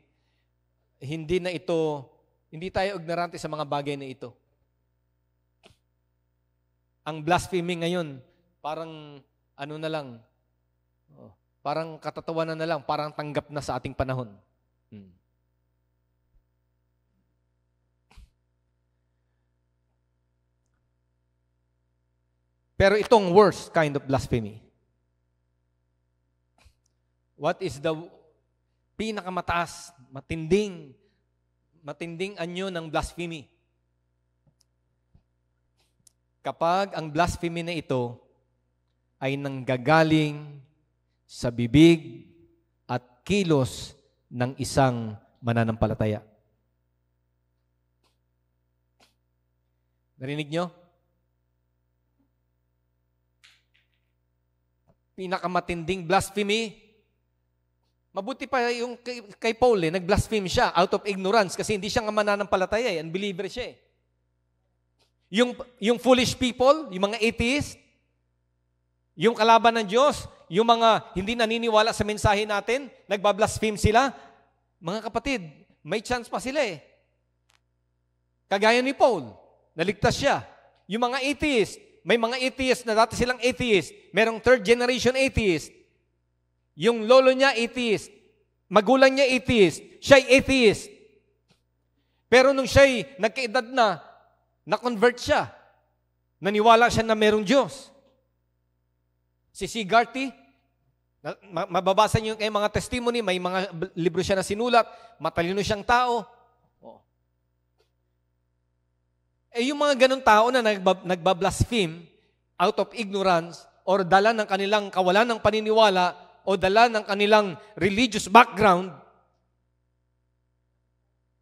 A: hindi tayo ignorante sa mga bagay na ito. Ang blasphemy ngayon, parang parang katatawanan na lang, parang tanggap na sa ating panahon. Pero itong worst kind of blasphemy. What is the pinakamataas, matinding anyo ng blasphemy? Kapag ang blasphemy na ito ay nanggagaling sa bibig at kilos ng isang mananampalataya. Narinig nyo? Pinakamatinding blasphemy. Mabuti pa yung kay Paul, nag-blaspheme siya out of ignorance kasi hindi siya nga mananampalataya, unbeliever siya. Yung foolish people, yung mga atheist, yung kalaban ng Diyos, yung mga hindi naniniwala sa mensahe natin, nagbablaspheme sila. Mga kapatid, may chance pa sila eh. Kagaya ni Paul, naligtas siya. Yung mga atheist, may mga atheist na dati silang atheist, merong third generation atheist. Yung lolo niya atheist, magulang niya atheist, siya'y atheist. Pero nung siya'y nagkaedad na-convert siya. Naniwala siya na merong Diyos. Si Garty, mababasa niyo yung mga testimony, may mga libro siya na sinulat, matalino siyang tao. Yung mga ganun tao na nagbablaspheme out of ignorance or dala ng kanilang kawalan ng paniniwala o dala ng kanilang religious background,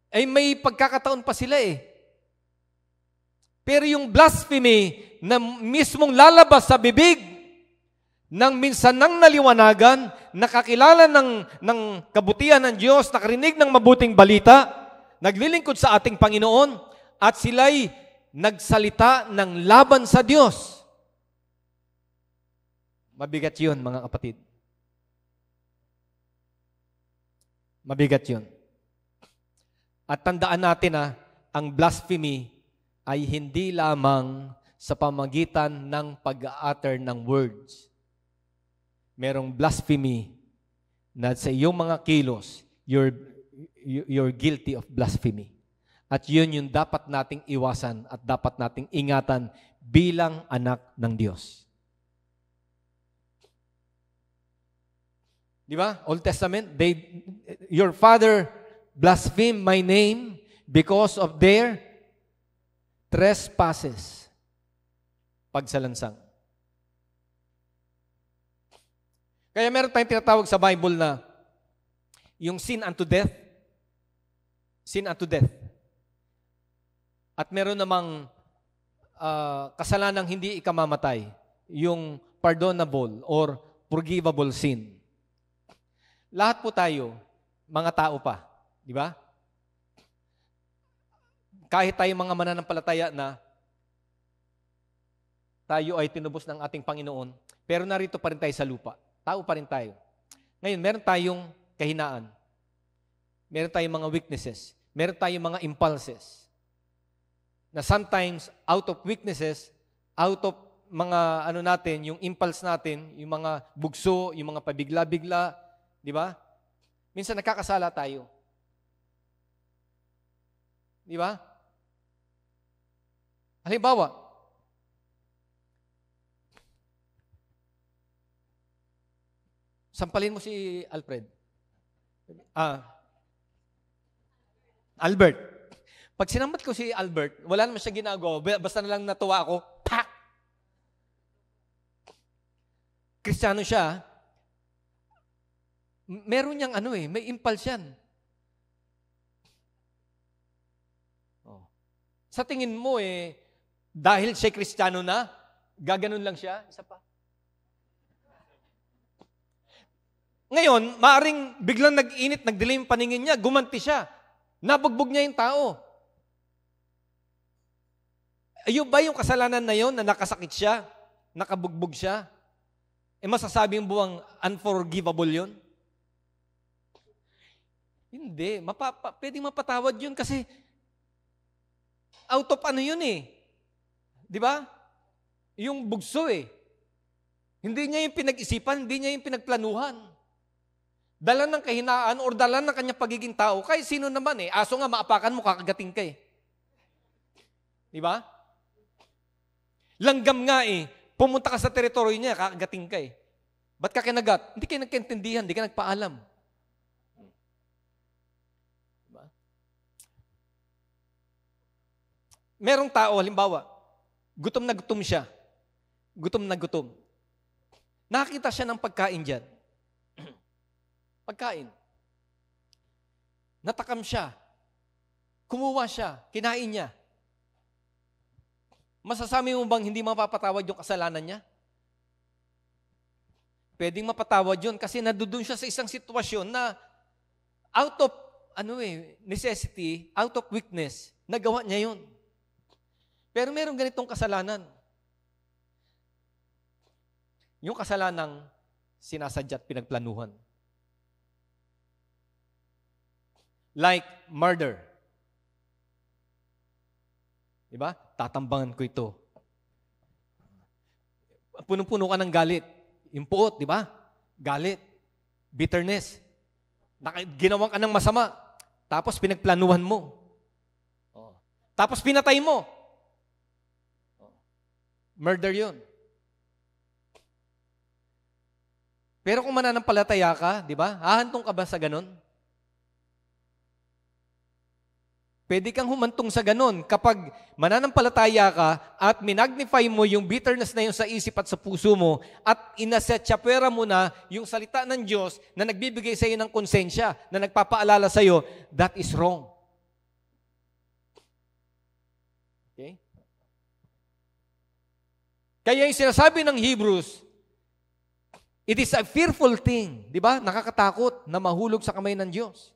A: ay may pagkakataon pa sila eh. Pero yung blasphemy na mismong lalabas sa bibig ng minsan ng naliwanagan, nakakilala ng kabutihan ng Diyos, nakarinig ng mabuting balita, naglilingkod sa ating Panginoon, at sila'y nagsalita ng laban sa Diyos. Mabigat yun, mga kapatid. Mabigat yun. At tandaan natin ang blasphemy ay hindi lamang sa pamagitan ng pag-a-utter ng words. Merong blasphemy na sa iyong mga kilos, you're guilty of blasphemy. At yun yung dapat nating iwasan at dapat nating ingatan bilang anak ng Diyos. Di ba? Old Testament, your father blasphemed my name because of their trespasses. Pagsalansang. Kaya meron tayong tinatawag sa Bible na yung sin unto death. Sin unto death. At meron namang kasalanang hindi ikamamatay. Yung pardonable or forgivable sin. Lahat po tayo, mga tao pa. Di ba? kahit tayo mga mananampalataya na, tayo ay tinubos ng ating Panginoon, pero narito pa rin tayo sa lupa. Tao pa rin tayo. Ngayon, meron tayong kahinaan. Meron tayong mga weaknesses. Meron tayong mga impulses. Na sometimes, out of weaknesses, out of mga natin, yung impulse natin, yung mga bugso, yung mga pabigla-bigla, di ba? Minsan nakakasala tayo. Di ba? Halimbawa, sampalin mo si Alfred. Albert. Pag sinambat ko si Albert, wala naman siya ginagawa, basta na lang natuwa ako, pak! Kristiyano siya, meron niyang may impulse yan. Sa tingin mo dahil siya Kristiyano na, gaganon lang siya, isa pa. Ngayon, maaring biglang nag-init, nagdilim yung paningin niya, gumanti siya. Nabugbog niya yung tao. Ayun ba yung kasalanan na yon na nakasakit siya, nakabugbog siya? Masasabi yung buwang unforgivable yun? Hindi. Pwedeng mapatawad yun kasi out of yun Di ba? Yung bugso Hindi niya yung pinag-isipan, hindi niya yung pinagplanuhan. Dala ng kahinaan or dala ng kanyang pagiging tao, kahit sino naman aso nga maapakan mo, kakagating ka Di ba? Langgam nga pumunta ka sa teritoryo niya, kakagating ka Ba't ka kinagat? Hindi kayo nagkaintindihan, hindi ka nagpaalam. Diba? Merong tao, halimbawa, gutom na gutom siya. Gutom na gutom. Nakakita siya ng pagkain dyan. Pagkain. Natakam siya. Kumuha siya. Kinain niya. Masasabi mo bang hindi mapapatawad yung kasalanan niya? Pwedeng mapatawad yun kasi nadudun siya sa isang sitwasyon na out of necessity, out of weakness, nagawa niya yun. Pero merong ganitong kasalanan. Yung kasalanang sinasadya at pinagplanuhan. Like murder. Diba? Tatambangan ko ito. Punong-puno ka ng galit. Yung puot, di ba? Galit. Bitterness. Ginawan ka ng masama. Tapos pinagplanuhan mo. Tapos pinatay mo. Murder yun. Pero kung mananampalataya ka, di ba? Hahantong ka ba sa ganun? Pwede kang humantong sa ganun kapag mananampalataya ka at minagnify mo yung bitterness na yun sa isip at sa puso mo at inasetsyapwera mo na yung salita ng Diyos na nagbibigay sa iyo ng konsensya, na nagpapaalala sa iyo, that is wrong. Okay? Kaya yung sinasabi ng Hebrews, it is a fearful thing, di ba? Nakakatakot na mahulog sa kamay ng Diyos.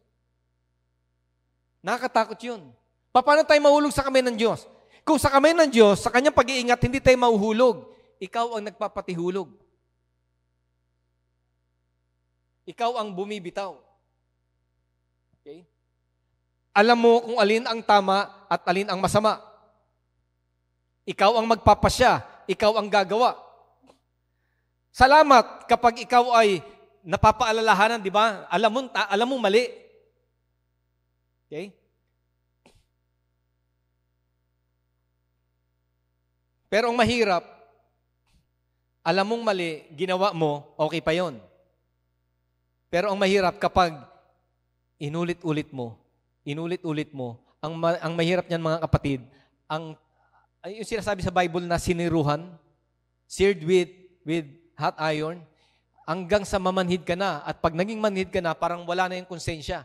A: Nakakatakot yun. Paano tayo mahulog sa kamay ng Diyos? Kung sa kamay ng Diyos, sa kanyang pag-iingat, hindi tayo mahuhulog. Ikaw ang nagpapatihulog. Ikaw ang bumibitaw. Okay? Alam mo kung alin ang tama at alin ang masama. Ikaw ang magpapasya. Ikaw ang gagawa. Salamat kapag ikaw ay napapaalalahanan, di ba? Alam mo mali. Okay? Pero ang mahirap, alam mong mali, ginawa mo, okay pa yon. Pero ang mahirap kapag inulit-ulit mo, ang mahirap niyan mga kapatid, yung sinasabi sa Bible na siniruhan, seared with hot iron, hanggang sa mamanhid ka na. At pag naging manhid ka na, parang wala na yung konsensya.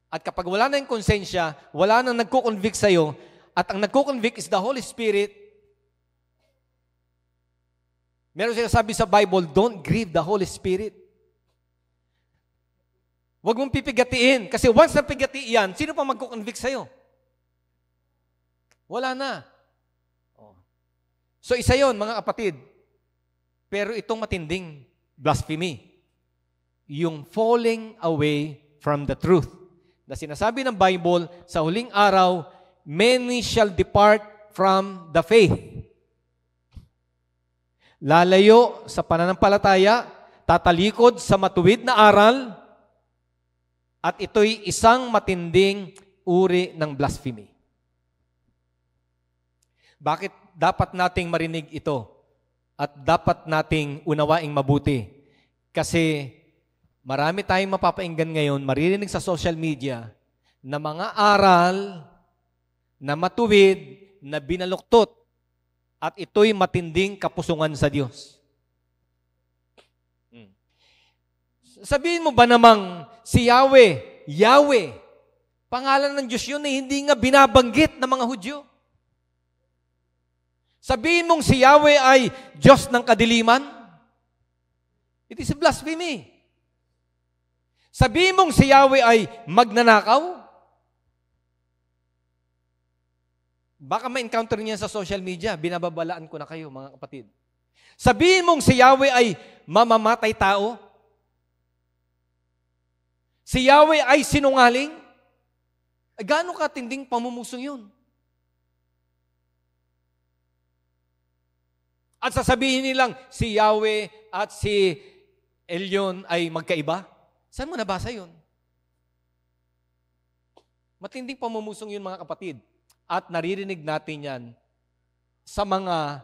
A: At kapag wala na yung konsensya, wala na nagko-convict sa'yo, at ang nagko-convict is the Holy Spirit. Meron sinasabi sa Bible, don't grieve the Holy Spirit. Huwag mong pipigatiin. Kasi once na pigati yan, sino pa magko-convict sa'yo? Wala na. Oh. So isa yon mga kapatid. Pero itong matinding blasphemy, yung falling away from the truth. Na sinasabi ng Bible, sa huling araw, many shall depart from the faith. Lalayo sa pananampalataya, tatalikod sa matuwid na aral, at ito'y isang matinding uri ng blasphemy. Bakit dapat nating marinig ito? At dapat nating unawaing mabuti? Kasi marami tayong mapapainggan ngayon, maririnig sa social media, na mga aral na matuwid, na binaluktot, at ito'y matinding kapusungan sa Diyos. Sabihin mo ba namang si Yahweh, pangalan ng Diyos yun na hindi nga binabanggit ng mga Hudyo? Sabihin mong si Yahweh ay Diyos ng kadiliman? It is a blasphemy. Sabihin mong si Yahweh ay magnanakaw? Baka ma-encounter niya sa social media, binababalaan ko na kayo, mga kapatid. Sabihin mong si Yahweh ay mamamatay tao? Si Yahweh ay sinungaling? Gaano katinding pamumuso yun? At sasabihin nilang si Yahweh at si Elyon ay magkaiba? Saan mo nabasa yun? Matinding pamamusong yun, mga kapatid. At naririnig natin yan sa mga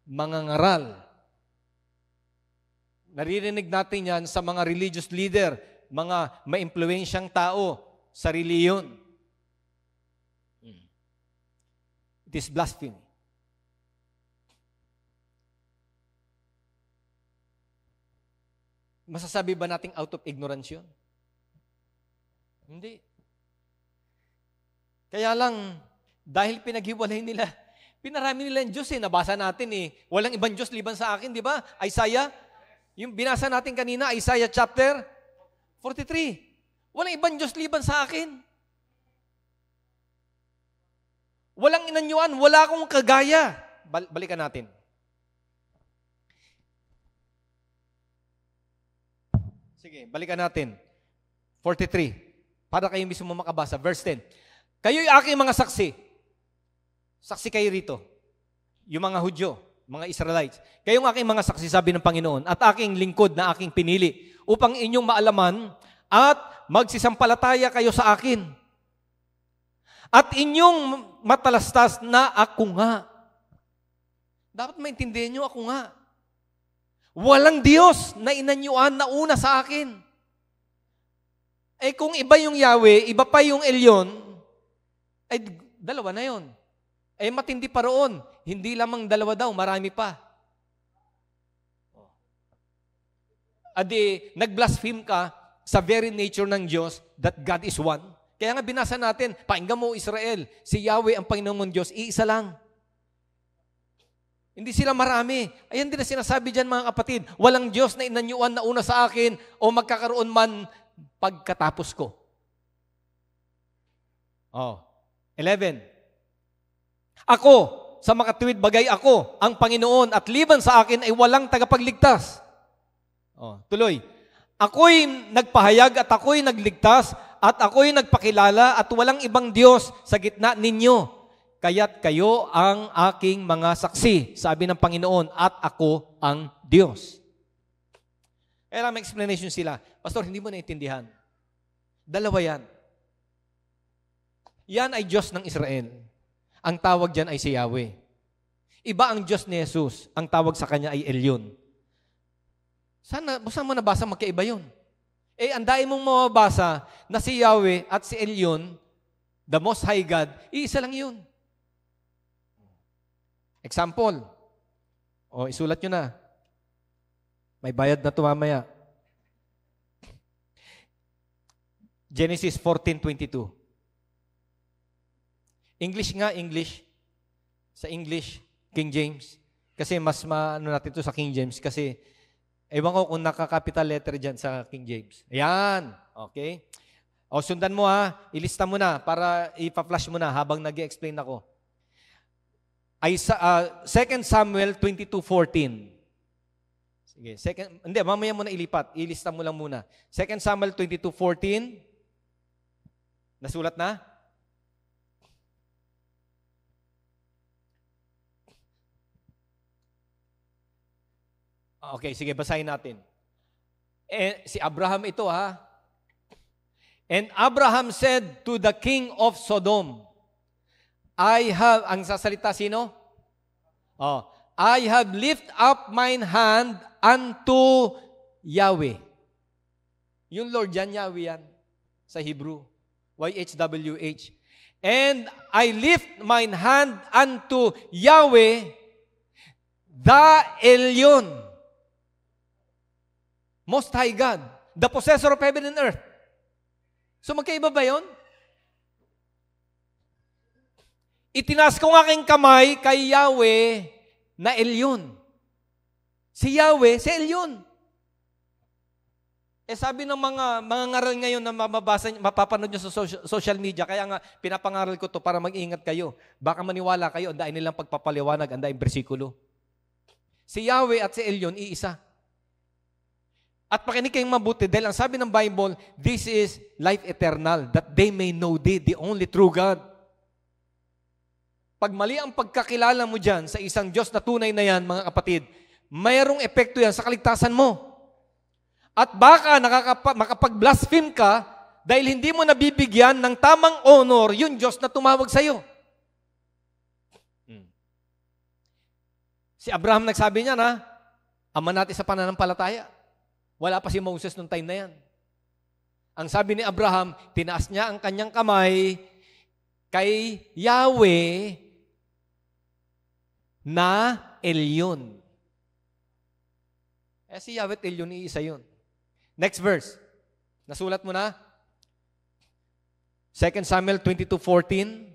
A: ngaral. Naririnig natin yan sa mga religious leader, mga maimpluwensyang tao sa reliyon. It is blasphemy. Masasabi ba nating out of ignorance yun? Hindi. Kaya lang, dahil pinaghiwalay nila, pinarami nila yung Diyos nabasa natin Walang ibang Diyos liban sa akin, di ba? Isaiah, yung binasa natin kanina, Isaiah chapter 43. Walang ibang Diyos liban sa akin. Walang inanyuan, wala akong kagaya. Balikan natin. Sige, balikan natin. 43. Para kayo mismo makabasa. Verse 10. Kayo'y aking mga saksi. Saksi kayo rito. Yung mga Hudyo, mga Israelites. Kayong aking mga saksi, sabi ng Panginoon, at aking lingkod na aking pinili, upang inyong maalaman at magsisampalataya kayo sa akin. At inyong matalastas na ako nga. Dapat maintindihan nyo, ako nga. Walang Diyos na inanyuan na una sa akin. Kung iba yung Yahweh, iba pa yung Elyon, dalawa na yun. Matindi pa roon. Hindi lamang dalawa daw, marami pa. Nag-blaspheme ka sa very nature ng Diyos that God is one. Kaya nga binasa natin, pakinggan mo Israel, si Yahweh ang Panginoon Diyos, iisa lang. Hindi sila marami. Ayan din na sinasabi dyan, mga kapatid, walang Diyos na inanyuan na una sa akin o magkakaroon man pagkatapos ko. 11. Ako, sa makatuwid bagay ako, ang Panginoon, at liban sa akin ay walang tagapagligtas. Tuloy. Ako'y nagpahayag at ako'y nagligtas at ako'y nagpakilala at walang ibang Diyos sa gitna ninyo. Kaya't kayo ang aking mga saksi, sabi ng Panginoon, at ako ang Diyos. Kaya lang may explanation sila. Pastor, hindi mo naintindihan. Dalawa yan. Yan ay Diyos ng Israel. Ang tawag dyan ay si Yahweh. Iba ang Diyos ni Jesus. Ang tawag sa kanya ay Elyon. Saan mo nabasa magkaiba yun? Ang dahil mong mababasa na si Yahweh at si Elyon, the Most High God, iisa lang yun. Example. Isulat nyo na. May bayad na ito mamaya. Genesis 14:22. English nga, English. Sa English, King James. Kasi mas maano natin ito sa King James kasi ewan ko kung naka-capital letter dyan sa King James. Ayan. Okay? Sundan mo ilista mo na para ipa-flash mo na habang nag-explain ako. Ay 2 Samuel 22:14. Sige, hindi, mamaya mo na ilipat. Ilista mo lang muna. 2 Samuel 22:14. Nasulat na? Okay, sige, basahin natin. Si Abraham ito ha. And Abraham said to the king of Sodom, ang sasalita sino? I have lift up mine hand unto Yahweh. Yung Lord yan, Yahweh yan, sa Hebrew. YHWH. And I lift mine hand unto Yahweh, the Elyon, Most High God, the possessor of heaven and earth. So magkaiba ba yun? Itinaas ko ang aking kamay kay Yahweh na Elyon. Si Yahweh, si Elyon. Sabi ng mga ngaral ngayon na mapapanood nyo sa social media, kaya nga pinapangaral ko to para mag-ingat kayo. Baka maniwala kayo, andain nilang pagpapaliwanag, andain bersikulo. Si Yahweh at si Elyon, iisa. At pakinig kayong mabuti dahil ang sabi ng Bible, this is life eternal, that they may know thee, the only true God. Pag mali ang pagkakilala mo dyan sa isang Diyos na tunay na yan, mga kapatid, mayroong epekto yan sa kaligtasan mo. At baka makapag-blaspheme ka dahil hindi mo nabibigyan ng tamang honor yung Diyos na tumawag sa iyo. Si Abraham nagsabi niya na, ama natin sa pananampalataya. Wala pa si Moses nung time na yan. Ang sabi ni Abraham, tinaas niya ang kanyang kamay kay Yahweh na Elyon. Si Yahweh at Elyon, iisa yun. Next verse. Nasulat mo na? 2 Samuel 22:14.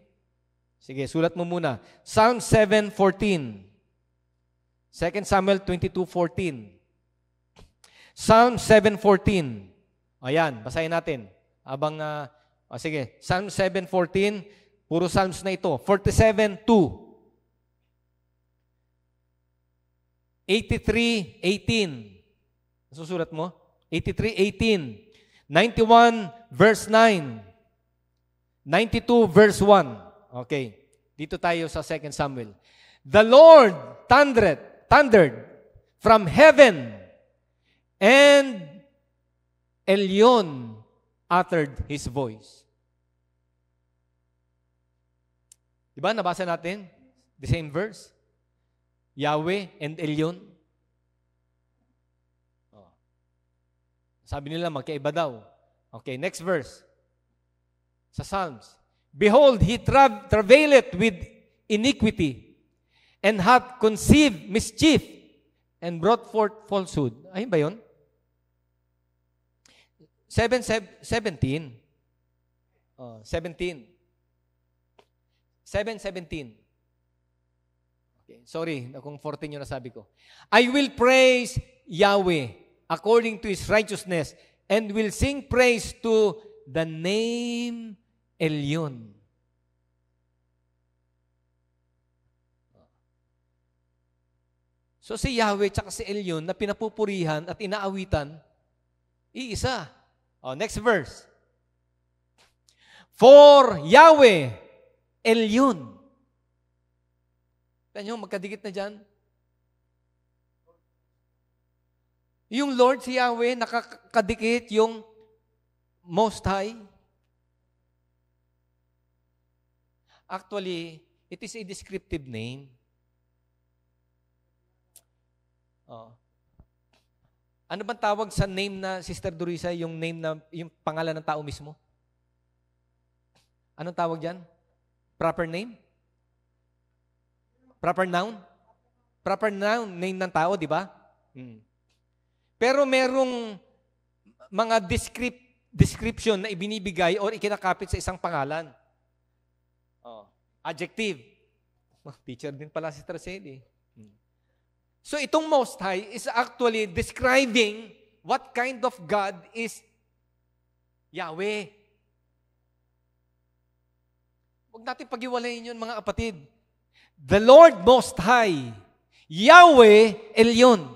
A: Sige, sulat mo muna. Psalm 7:14. 2 Samuel 22:14. Psalm 7:14. Ayan, basahin natin. Sige, Psalm 7:14, puro Psalms na ito. 47:2. 83:18. Nasusulat mo? 83:18. 91 verse 9. 92 verse 1. Okay. Dito tayo sa 2 Samuel. The Lord thundered from heaven, and Elyon uttered his voice. Diba? Nabasa natin? The same verse. Yahweh and Elyon. Sabi nila, magkaiba daw. Okay, next verse. Sa Psalms. Behold, he travaileth with iniquity, and hath conceived mischief, and brought forth falsehood. Ayun ba yun? 17. 17. 7:17. Okay, sorry, kung 14 yung nasabi ko. I will praise Yahweh according to His righteousness, and will sing praise to the name Elyon. So si Yahweh tsaka si Elyon na pinapupurihan at inaawitan, iisa. Next verse. For Yahweh, Elyon. Kaya nyo, magkadikit na dyan. Yung Lord, si Yahweh, nakakadikit yung Most High. Actually, it is a descriptive name. Ano bang tawag sa name na, Sister Dorisa, yung pangalan ng tao mismo? Anong tawag dyan? Proper name? Proper noun? Proper noun, name ng tao, di ba? Pero merong mga description na ibinibigay or ikinakapit sa isang pangalan. Adjective. Teacher din pala si Traceli. So itong Most High is actually describing what kind of God is Yahweh. Huwag natin pag-iwalayin yun, mga kapatid. The Lord Most High, Yahweh Elyon.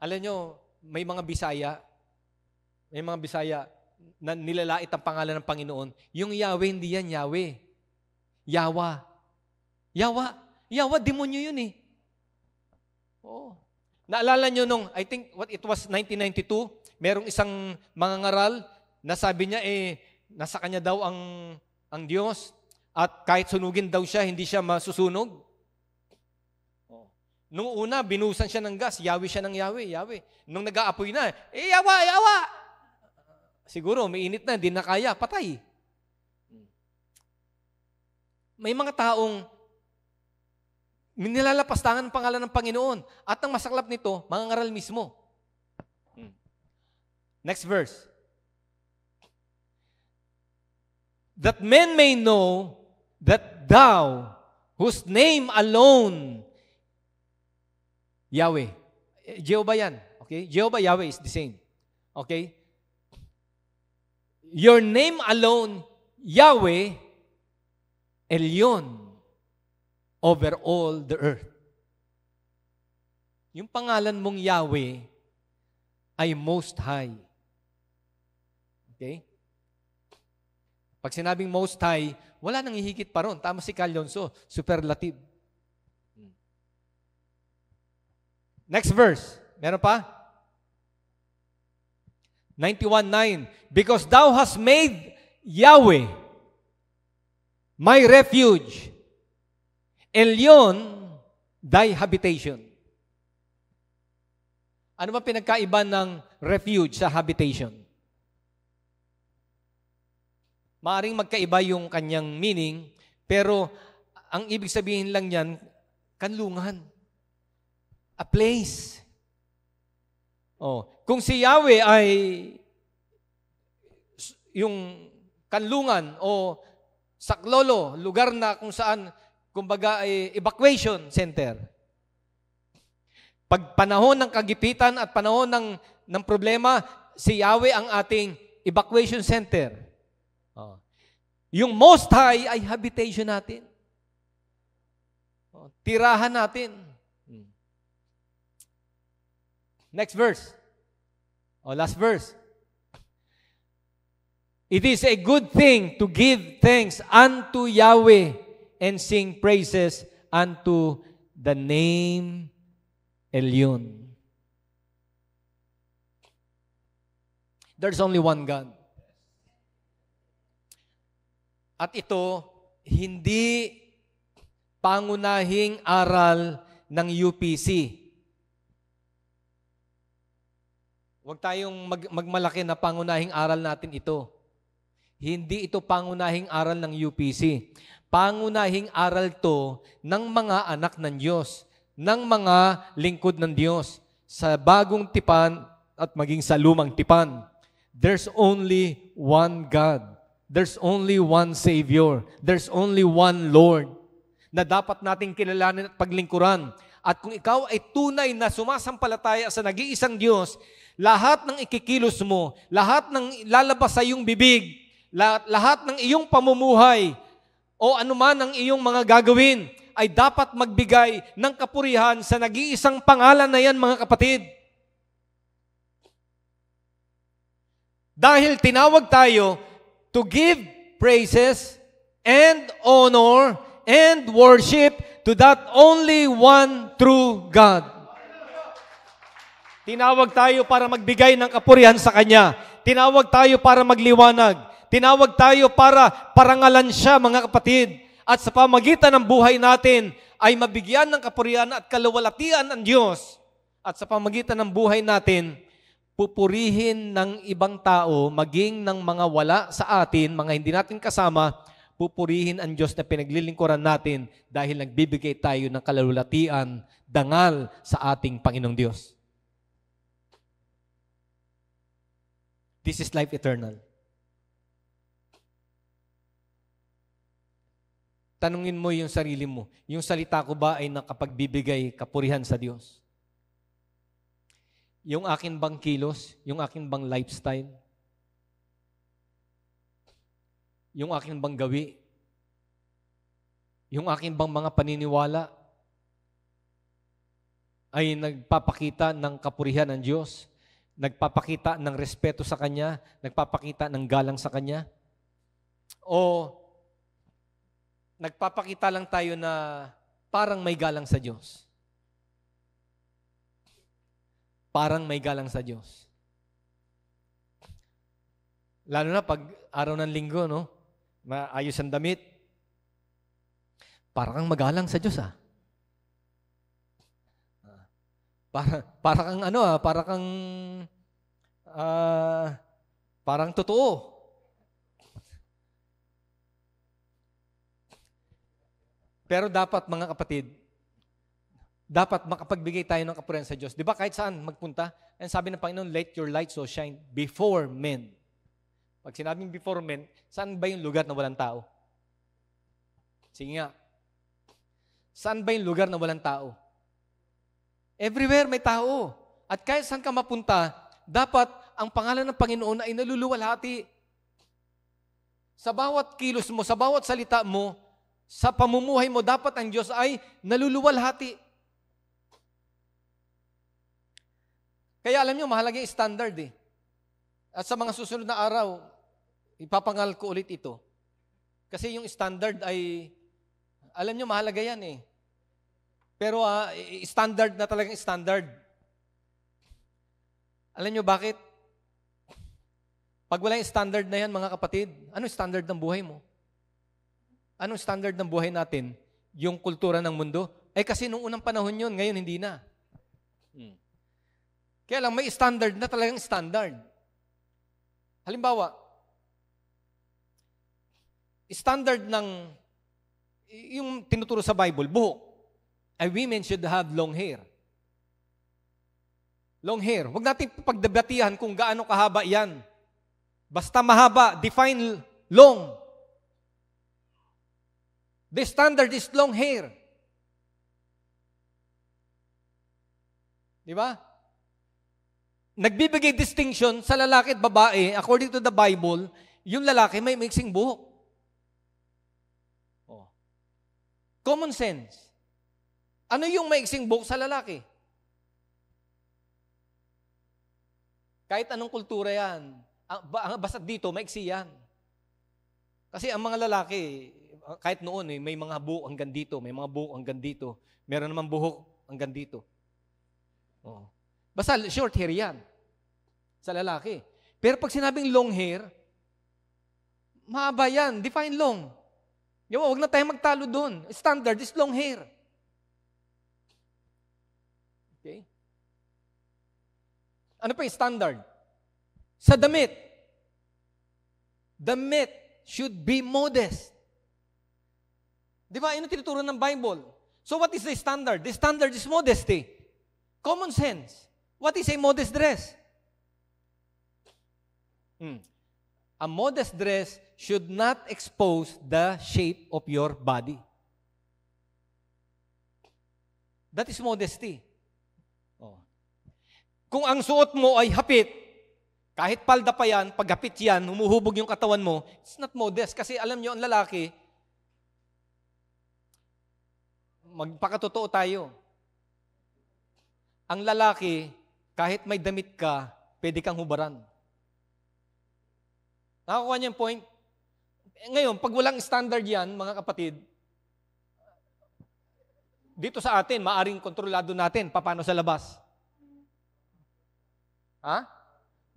A: Alam nyo, may mga Bisaya na nilalait ang pangalan ng Panginoon. Yung Yahweh, hindi yan Yahweh. Yawa, demonyo yun eh. Oh. Naalala nyo nung, I think, it was 1992, merong isang mangangaral na sabi niya, nasa kanya daw ang Diyos at kahit sunugin daw siya, hindi siya masusunog. Oh. Nung una, binusan siya ng gas, Yahweh siya ng Yahweh. Nung nag-aapoy na, Yawa! Siguro, may init na, hindi na kaya, patay. May mga taong nilalapastangan ang pangalan ng Panginoon. At ang masaklap nito, mangangaral mismo. Next verse. That men may know that thou, whose name alone, Yahweh. Jehovah yan. Okay? Jehovah, Yahweh is the same. Okay? Your name alone, Yahweh, Elyon, over all the earth. Yung pangalan mong Yahweh ay Most High. Okay? Pag sinabing Most High, wala nang hihigit pa ron. Tama si Calyonso, superlative. Next verse. Meron pa? 91:9. Because thou hast made Yahweh my refuge, Elyon thy habitation. Ano ba pinagkaiba ng refuge sa habitation? Maaring magkaiba yung kanyang meaning, pero ang ibig sabihin lang yan, kanlungan. A place. Oh, kung si Yahweh ay yung kanlungan o saklolo, lugar na kung saan, kumbaga ay evacuation center. Pag panahon ng kagipitan at panahon ng problema, si Yahweh ang ating evacuation center. Oh. Yung Most High ay habitation natin. Oh, tirahan natin. Next verse. O, last verse. It is a good thing to give thanks unto Yahweh and sing praises unto the name Elyon. There's only one God. At ito, hindi pangunahing aral ng UPC. Huwag tayong magmalaki na pangunahing aral natin ito. Hindi ito pangunahing aral ng UPC. Pangunahing aral to ng mga anak ng Diyos, ng mga lingkod ng Diyos, sa bagong tipan at maging sa lumang tipan. There's only one God. There's only one Savior. There's only one Lord na dapat nating kilalanin at paglingkuran. At kung ikaw ay tunay na sumasampalataya sa nag-iisang Diyos, lahat ng ikikilos mo, lahat ng lalabas sa iyong bibig, lahat ng iyong pamumuhay, o anuman ang iyong mga gagawin, ay dapat magbigay ng kapurihan sa nag-iisang pangalan na yan, mga kapatid. Dahil tinawag tayo to give praises and honor and worship to that only one true God. Tinawag tayo para magbigay ng kapurihan sa Kanya. Tinawag tayo para magliwanag. Tinawag tayo para parangalan siya, mga kapatid. At sa pamagitan ng buhay natin ay mabigyan ng kapurihan at kaluwalhatian ng Diyos. At sa pamagitan ng buhay natin, pupurihin ng ibang tao, maging ng mga wala sa atin, mga hindi natin kasama, pupurihin ang Diyos na pinaglilingkuran natin dahil nagbibigay tayo ng kaluwalhatian, dangal sa ating Panginoong Diyos. This is life eternal. Tanungin mo yung sarili mo, yung salita ko ba ay nakapagbibigay kapurihan sa Diyos? Yung akin bang kilos, yung akin bang lifestyle? Yung akin bang gawi? Yung akin bang mga paniniwala ay nagpapakita ng kapurihan ng Diyos? Nagpapakita ng respeto sa Kanya? Nagpapakita ng galang sa Kanya? O nagpapakita lang tayo na parang may galang sa Diyos? Parang may galang sa Diyos. Lalo na pag araw ng linggo, no? Maayos ang damit. Parang kang magalang sa Diyos, ah. Para kang ano, ah, parang totoo. Pero dapat, mga kapatid, dapat makapagbigay tayo ng kapurihan sa Diyos. Di ba kahit saan magpunta? And sabi ng Panginoon, let your light so shine before men. Pag sinabing before men, saan ba yung lugar na walang tao? Sige nga. Saan ba yung lugar na walang tao? Everywhere may tao. At kahit saan ka mapunta, dapat ang pangalan ng Panginoon ay naluluwalhati. Sa bawat kilos mo, sa bawat salita mo, sa pamumuhay mo, dapat ang Diyos ay naluluwalhati. Kaya alam nyo, mahalaga yung standard eh. At sa mga susunod na araw, ipapangal ko ulit ito. Kasi yung standard ay, alam nyo, mahalaga yan eh. Pero standard na talagang standard. Alam nyo bakit? Pag wala yung standard na yan, mga kapatid, anong standard ng buhay mo? Anong standard ng buhay natin? Yung kultura ng mundo? Eh kasi nung unang panahon yun, ngayon hindi na. Kaya lang may standard na talagang standard. Halimbawa, standard ng, yung tinuturo sa Bible, buhok. A women should have long hair. Long hair. Huwag natin pagdebatihan kung gaano kahaba yan. Basta mahaba, define long. The standard is long hair. Di ba? Nagbibigay distinction sa lalaki at babae, according to the Bible, yung lalaki may mixing buhok. Oh. Common sense. Ano yung maiksing buhok sa lalaki? Kahit anong kultura yan. Basta dito, maiksi yan. Kasi ang mga lalaki, kahit noon, may mga buhok hanggang dito, may mga buhok hanggang dito. Meron naman buhok hanggang dito. Oh. Basta short hair yan sa lalaki. Pero pag sinabing long hair, mahaba yan. Define long. Huwag na tayong magtalo doon. Standard is long hair. Okay? Ano pa yung standard? Sa damit. Damit should be modest. Di ba? Yun ang tinuturo ng Bible. So what is the standard? The standard is modesty. Common sense. What is a modest dress? A modest dress should not expose the shape of your body. That is modesty. Oh. Kung ang suot mo ay hapit, kahit palda pa yan, pag hapit yan, humuhubog yung katawan mo, it's not modest. Kasi alam nyo, ang lalaki, magpakatotoo tayo. Ang lalaki, kahit may damit ka, pwede kang hubaran. Nakakuha niyo yung point? Ngayon, pag walang standard yan, mga kapatid, dito sa atin, maaring kontrolado natin, paano sa labas. Ha?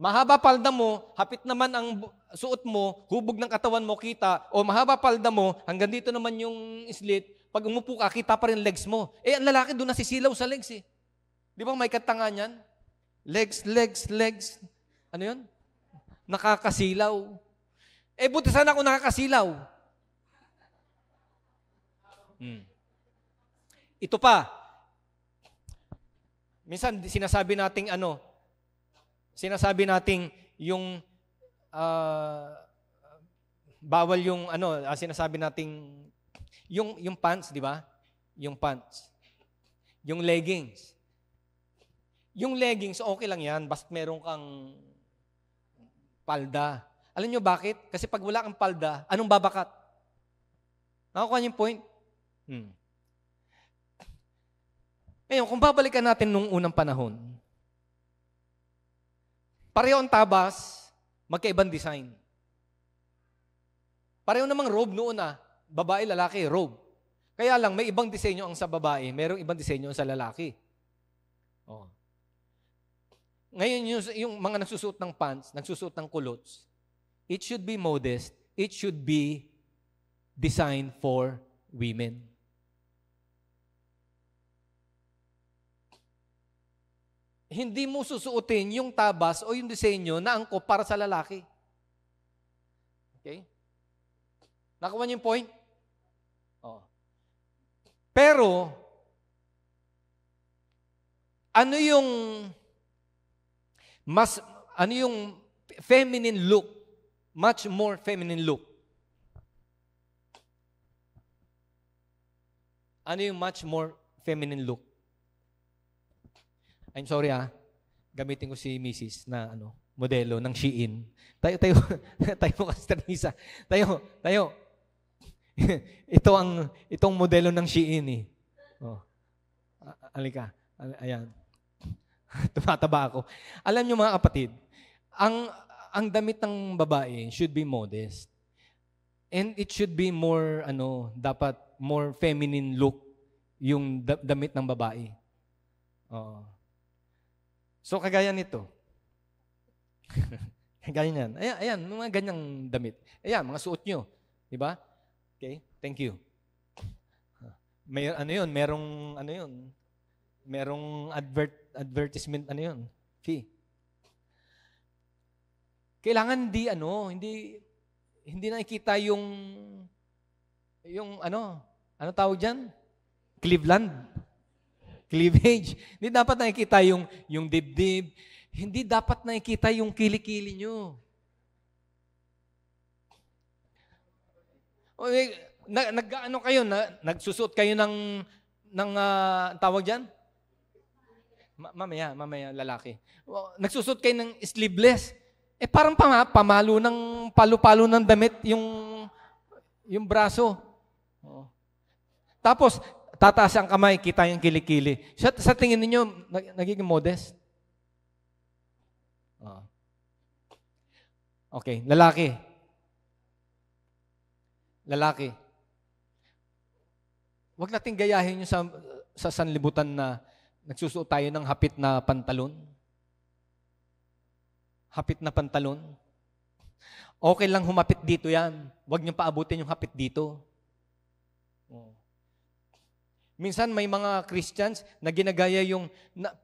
A: Mahaba palda mo, hapit naman ang suot mo, hubog ng katawan mo, kita, o mahaba palda mo, hanggang dito naman yung slit, pag umupo ka, kita pa rin legs mo. Eh, ang lalaki doon nasisilaw sa legs eh. Di ba may kanta yan? Legs, legs, legs. Ano yun? Nakakasilaw. Eh, buti sana ako nakakasilaw. Ito pa. Minsan, sinasabi nating yung bawal yung sinasabi nating yung pants, di ba? Yung pants. Yung leggings. Yung leggings, okay lang yan, basta meron kang palda. Alam nyo bakit? Kasi pag wala kang palda, anong babakat? Nakukuha niyo yung point? Ngayon, kung babalikan natin nung unang panahon, pareho ang tabas, magkaibang design. Pareho namang robe noon babae, lalaki, robe. Kaya lang, may ibang disenyo ang sa babae, mayroong ibang disenyo ang sa lalaki. Oh. Ngayon, yung mga nagsusuot ng pants, nagsusuot ng culottes, it should be modest, it should be designed for women. Hindi mo susuotin yung tabas o yung disenyo na angkop para sa lalaki. Okay? Nakuha niyo yung point? Oh. Pero, ano yung feminine look? Much more feminine look. Ano yung much more feminine look? I'm sorry gamitin ko si Mrs. na modelo ng Shein. Tayo Pastor Nisa. Tayo. Itong modelo ng Shein eh. Oh. Alika. Ayan. Tumataba ako. Alam niyo mga kapatid, ang damit ng babae should be modest. And it should be more, dapat more feminine look yung damit ng babae. So, kagaya nito. Kagaya niyan. Ayan, mga ganyang damit. Ayan, mga suot nyo. Diba? Okay, thank you. Merong advertisement, fee. Kailangan hindi nakikita yung ano tawag dyan? Cleavage. Hindi dapat nakikita yung dibdib. Hindi dapat nakikita yung kilikili nyo. Nagsusuot kayo ng tawag dyan? Mamaya, lalaki. Nagsusuot kayo ng sleeveless. Parang pamalo ng palo-palo ng damit yung braso. Tapos, tataas ang kamay, kita yung kilikili. Sa tingin niyo nagiging modest? Okay, lalaki. Huwag nating gayahin yung sa sanlibutan na nagsusuot tayo ng hapit na pantalon. Hapit na pantalon. Okay lang humapit dito yan. Huwag niyong paabutin yung hapit dito. Minsan may mga Christians na ginagaya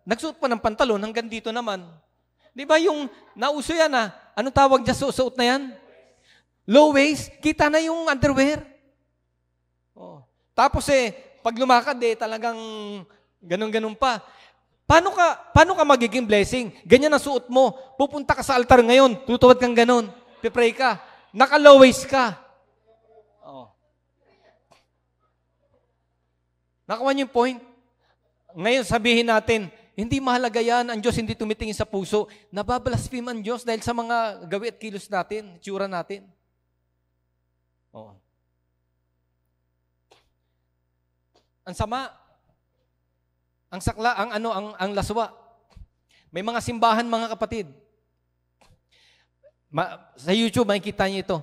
A: nagsuot pa ng pantalon hanggang dito naman. Di ba yung nauso yan Anong tawag dyan suot na yan? Low waist. Kita na yung underwear. Tapos pag lumakad talagang ganun-ganun pa. Paano ka magiging blessing? Ganyan ang suot mo. Pupunta ka sa altar ngayon, tutuwad kang ganun. Pipray ka. Naka-low waist ka. Nakuha niyo yung point? Ngayon sabihin natin, hindi mahalaga yan. Ang Diyos hindi tumitingin sa puso. Nabablaspheme ang Diyos dahil sa mga gawi at kilos natin, itsura natin. Ang sama. Ang sakla, ang laswa. May mga simbahan, mga kapatid. Sa YouTube, makikita niyo ito.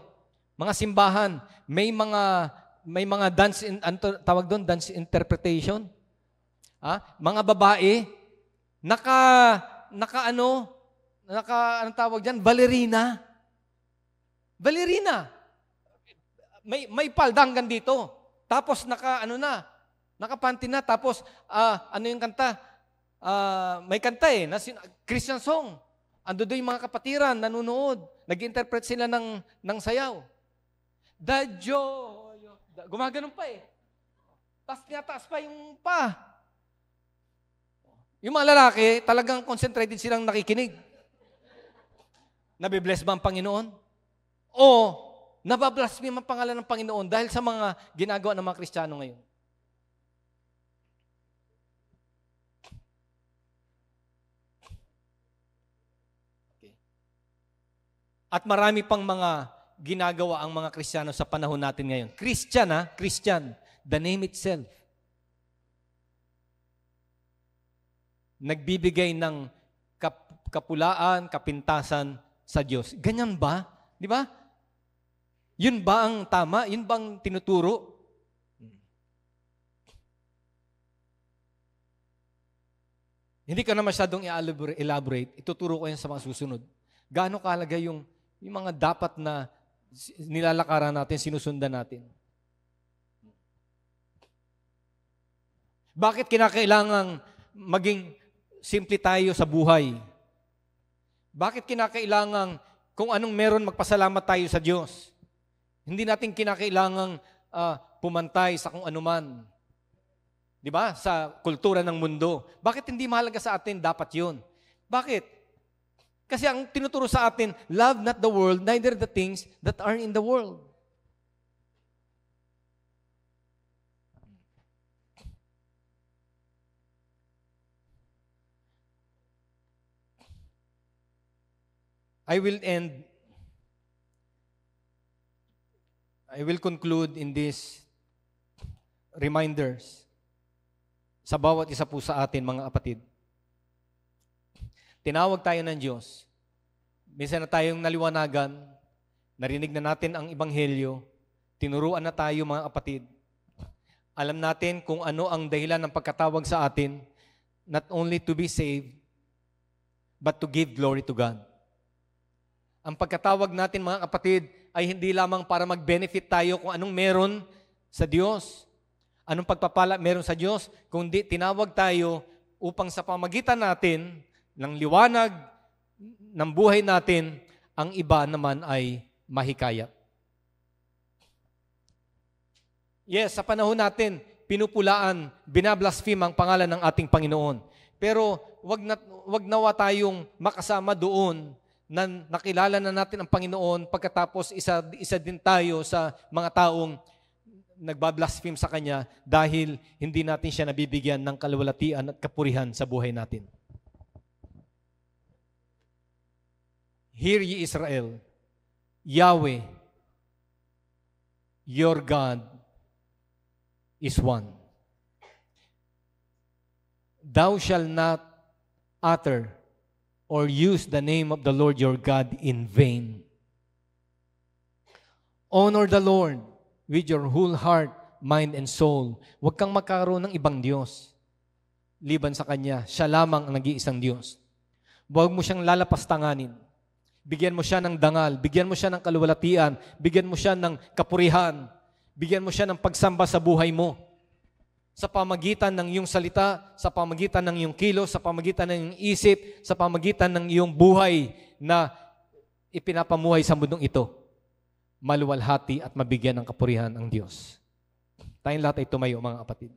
A: Mga simbahan, may mga dance, tawag doon, dance interpretation. Mga babae, anong tawag dyan? Ballerina. May palda hanggang dito. Tapos nakapanty na, tapos, yung kanta? May kanta Christian song. Ando doon yung mga kapatiran, nanunood. Nag-interpret sila ng sayaw. The joy. Gumaganon pa taas pa yung pa. Yung mga lalaki, talagang concentrated silang nakikinig. Nabibless ba ang Panginoon? O nabablaspheme ang pangalan ng Panginoon dahil sa mga ginagawa ng mga Kristiyano ngayon? At marami pang mga ginagawa ang mga Kristiyano sa panahon natin ngayon. Christian, Christian. The name itself. Nagbibigay ng kapulaan, kapintasan sa Diyos. Ganyan ba? Di ba? Yun ba ang tama? Yun ba ang tinuturo? Hindi ka na masyadong elaborate. Ituturo ko yan sa mga susunod. Gaano kahalaga yung mga dapat na nilalakaran natin, sinusundan natin. Bakit kinakailangang maging simple tayo sa buhay? Bakit kinakailangang kung anong meron magpasalamat tayo sa Diyos? Hindi natin kinakailangang pumantay sa kung anuman. Di ba? Sa kultura ng mundo. Bakit hindi mahalaga sa atin dapat yun? Bakit? Kasi ang tinuturo sa atin, love not the world, neither the things that are in the world. I will conclude in these reminders sa bawat isa po sa atin, mga kapatid. Tinawag tayo ng Diyos. Minsan na tayong naliwanagan, narinig na natin ang Ebanghelyo, tinuruan na tayo, mga kapatid. Alam natin kung ano ang dahilan ng pagkatawag sa atin, not only to be saved, but to give glory to God. Ang pagkatawag natin, mga kapatid, ay hindi lamang para mag-benefit tayo kung anong meron sa Diyos, anong pagpapala meron sa Diyos, kundi tinawag tayo upang sa pamagitan natin ng liwanag ng buhay natin, ang iba naman ay mahikayat. Yes, sa panahon natin, pinupulaan, binablaspheme ang pangalan ng ating Panginoon. Pero wag nawa tayong makasama doon na nakilala na natin ang Panginoon pagkatapos isa din tayo sa mga taong nagbablaspheme sa Kanya dahil hindi natin siya nabibigyan ng kaluwalhatian at kapurihan sa buhay natin. Hear ye Israel, Yahweh, your God is one. Thou shalt not utter or use the name of the Lord your God in vain. Honor the Lord with your whole heart, mind, and soul. Huwag kang magkaroon ng ibang Diyos. Liban sa Kanya, siya lamang ang nag-iisang Diyos. Huwag mo siyang lalapastanganin. Bigyan mo siya ng dangal, bigyan mo siya ng kaluwalhatian, bigyan mo siya ng kapurihan, bigyan mo siya ng pagsamba sa buhay mo. Sa pamagitan ng iyong salita, sa pamagitan ng iyong kilos, sa pamagitan ng iyong isip, sa pamagitan ng iyong buhay na ipinapamuhay sa mundong ito, maluwalhati at mabigyan ng kapurihan ang Diyos. Tayong lahat ay tumayo, mga kapatid.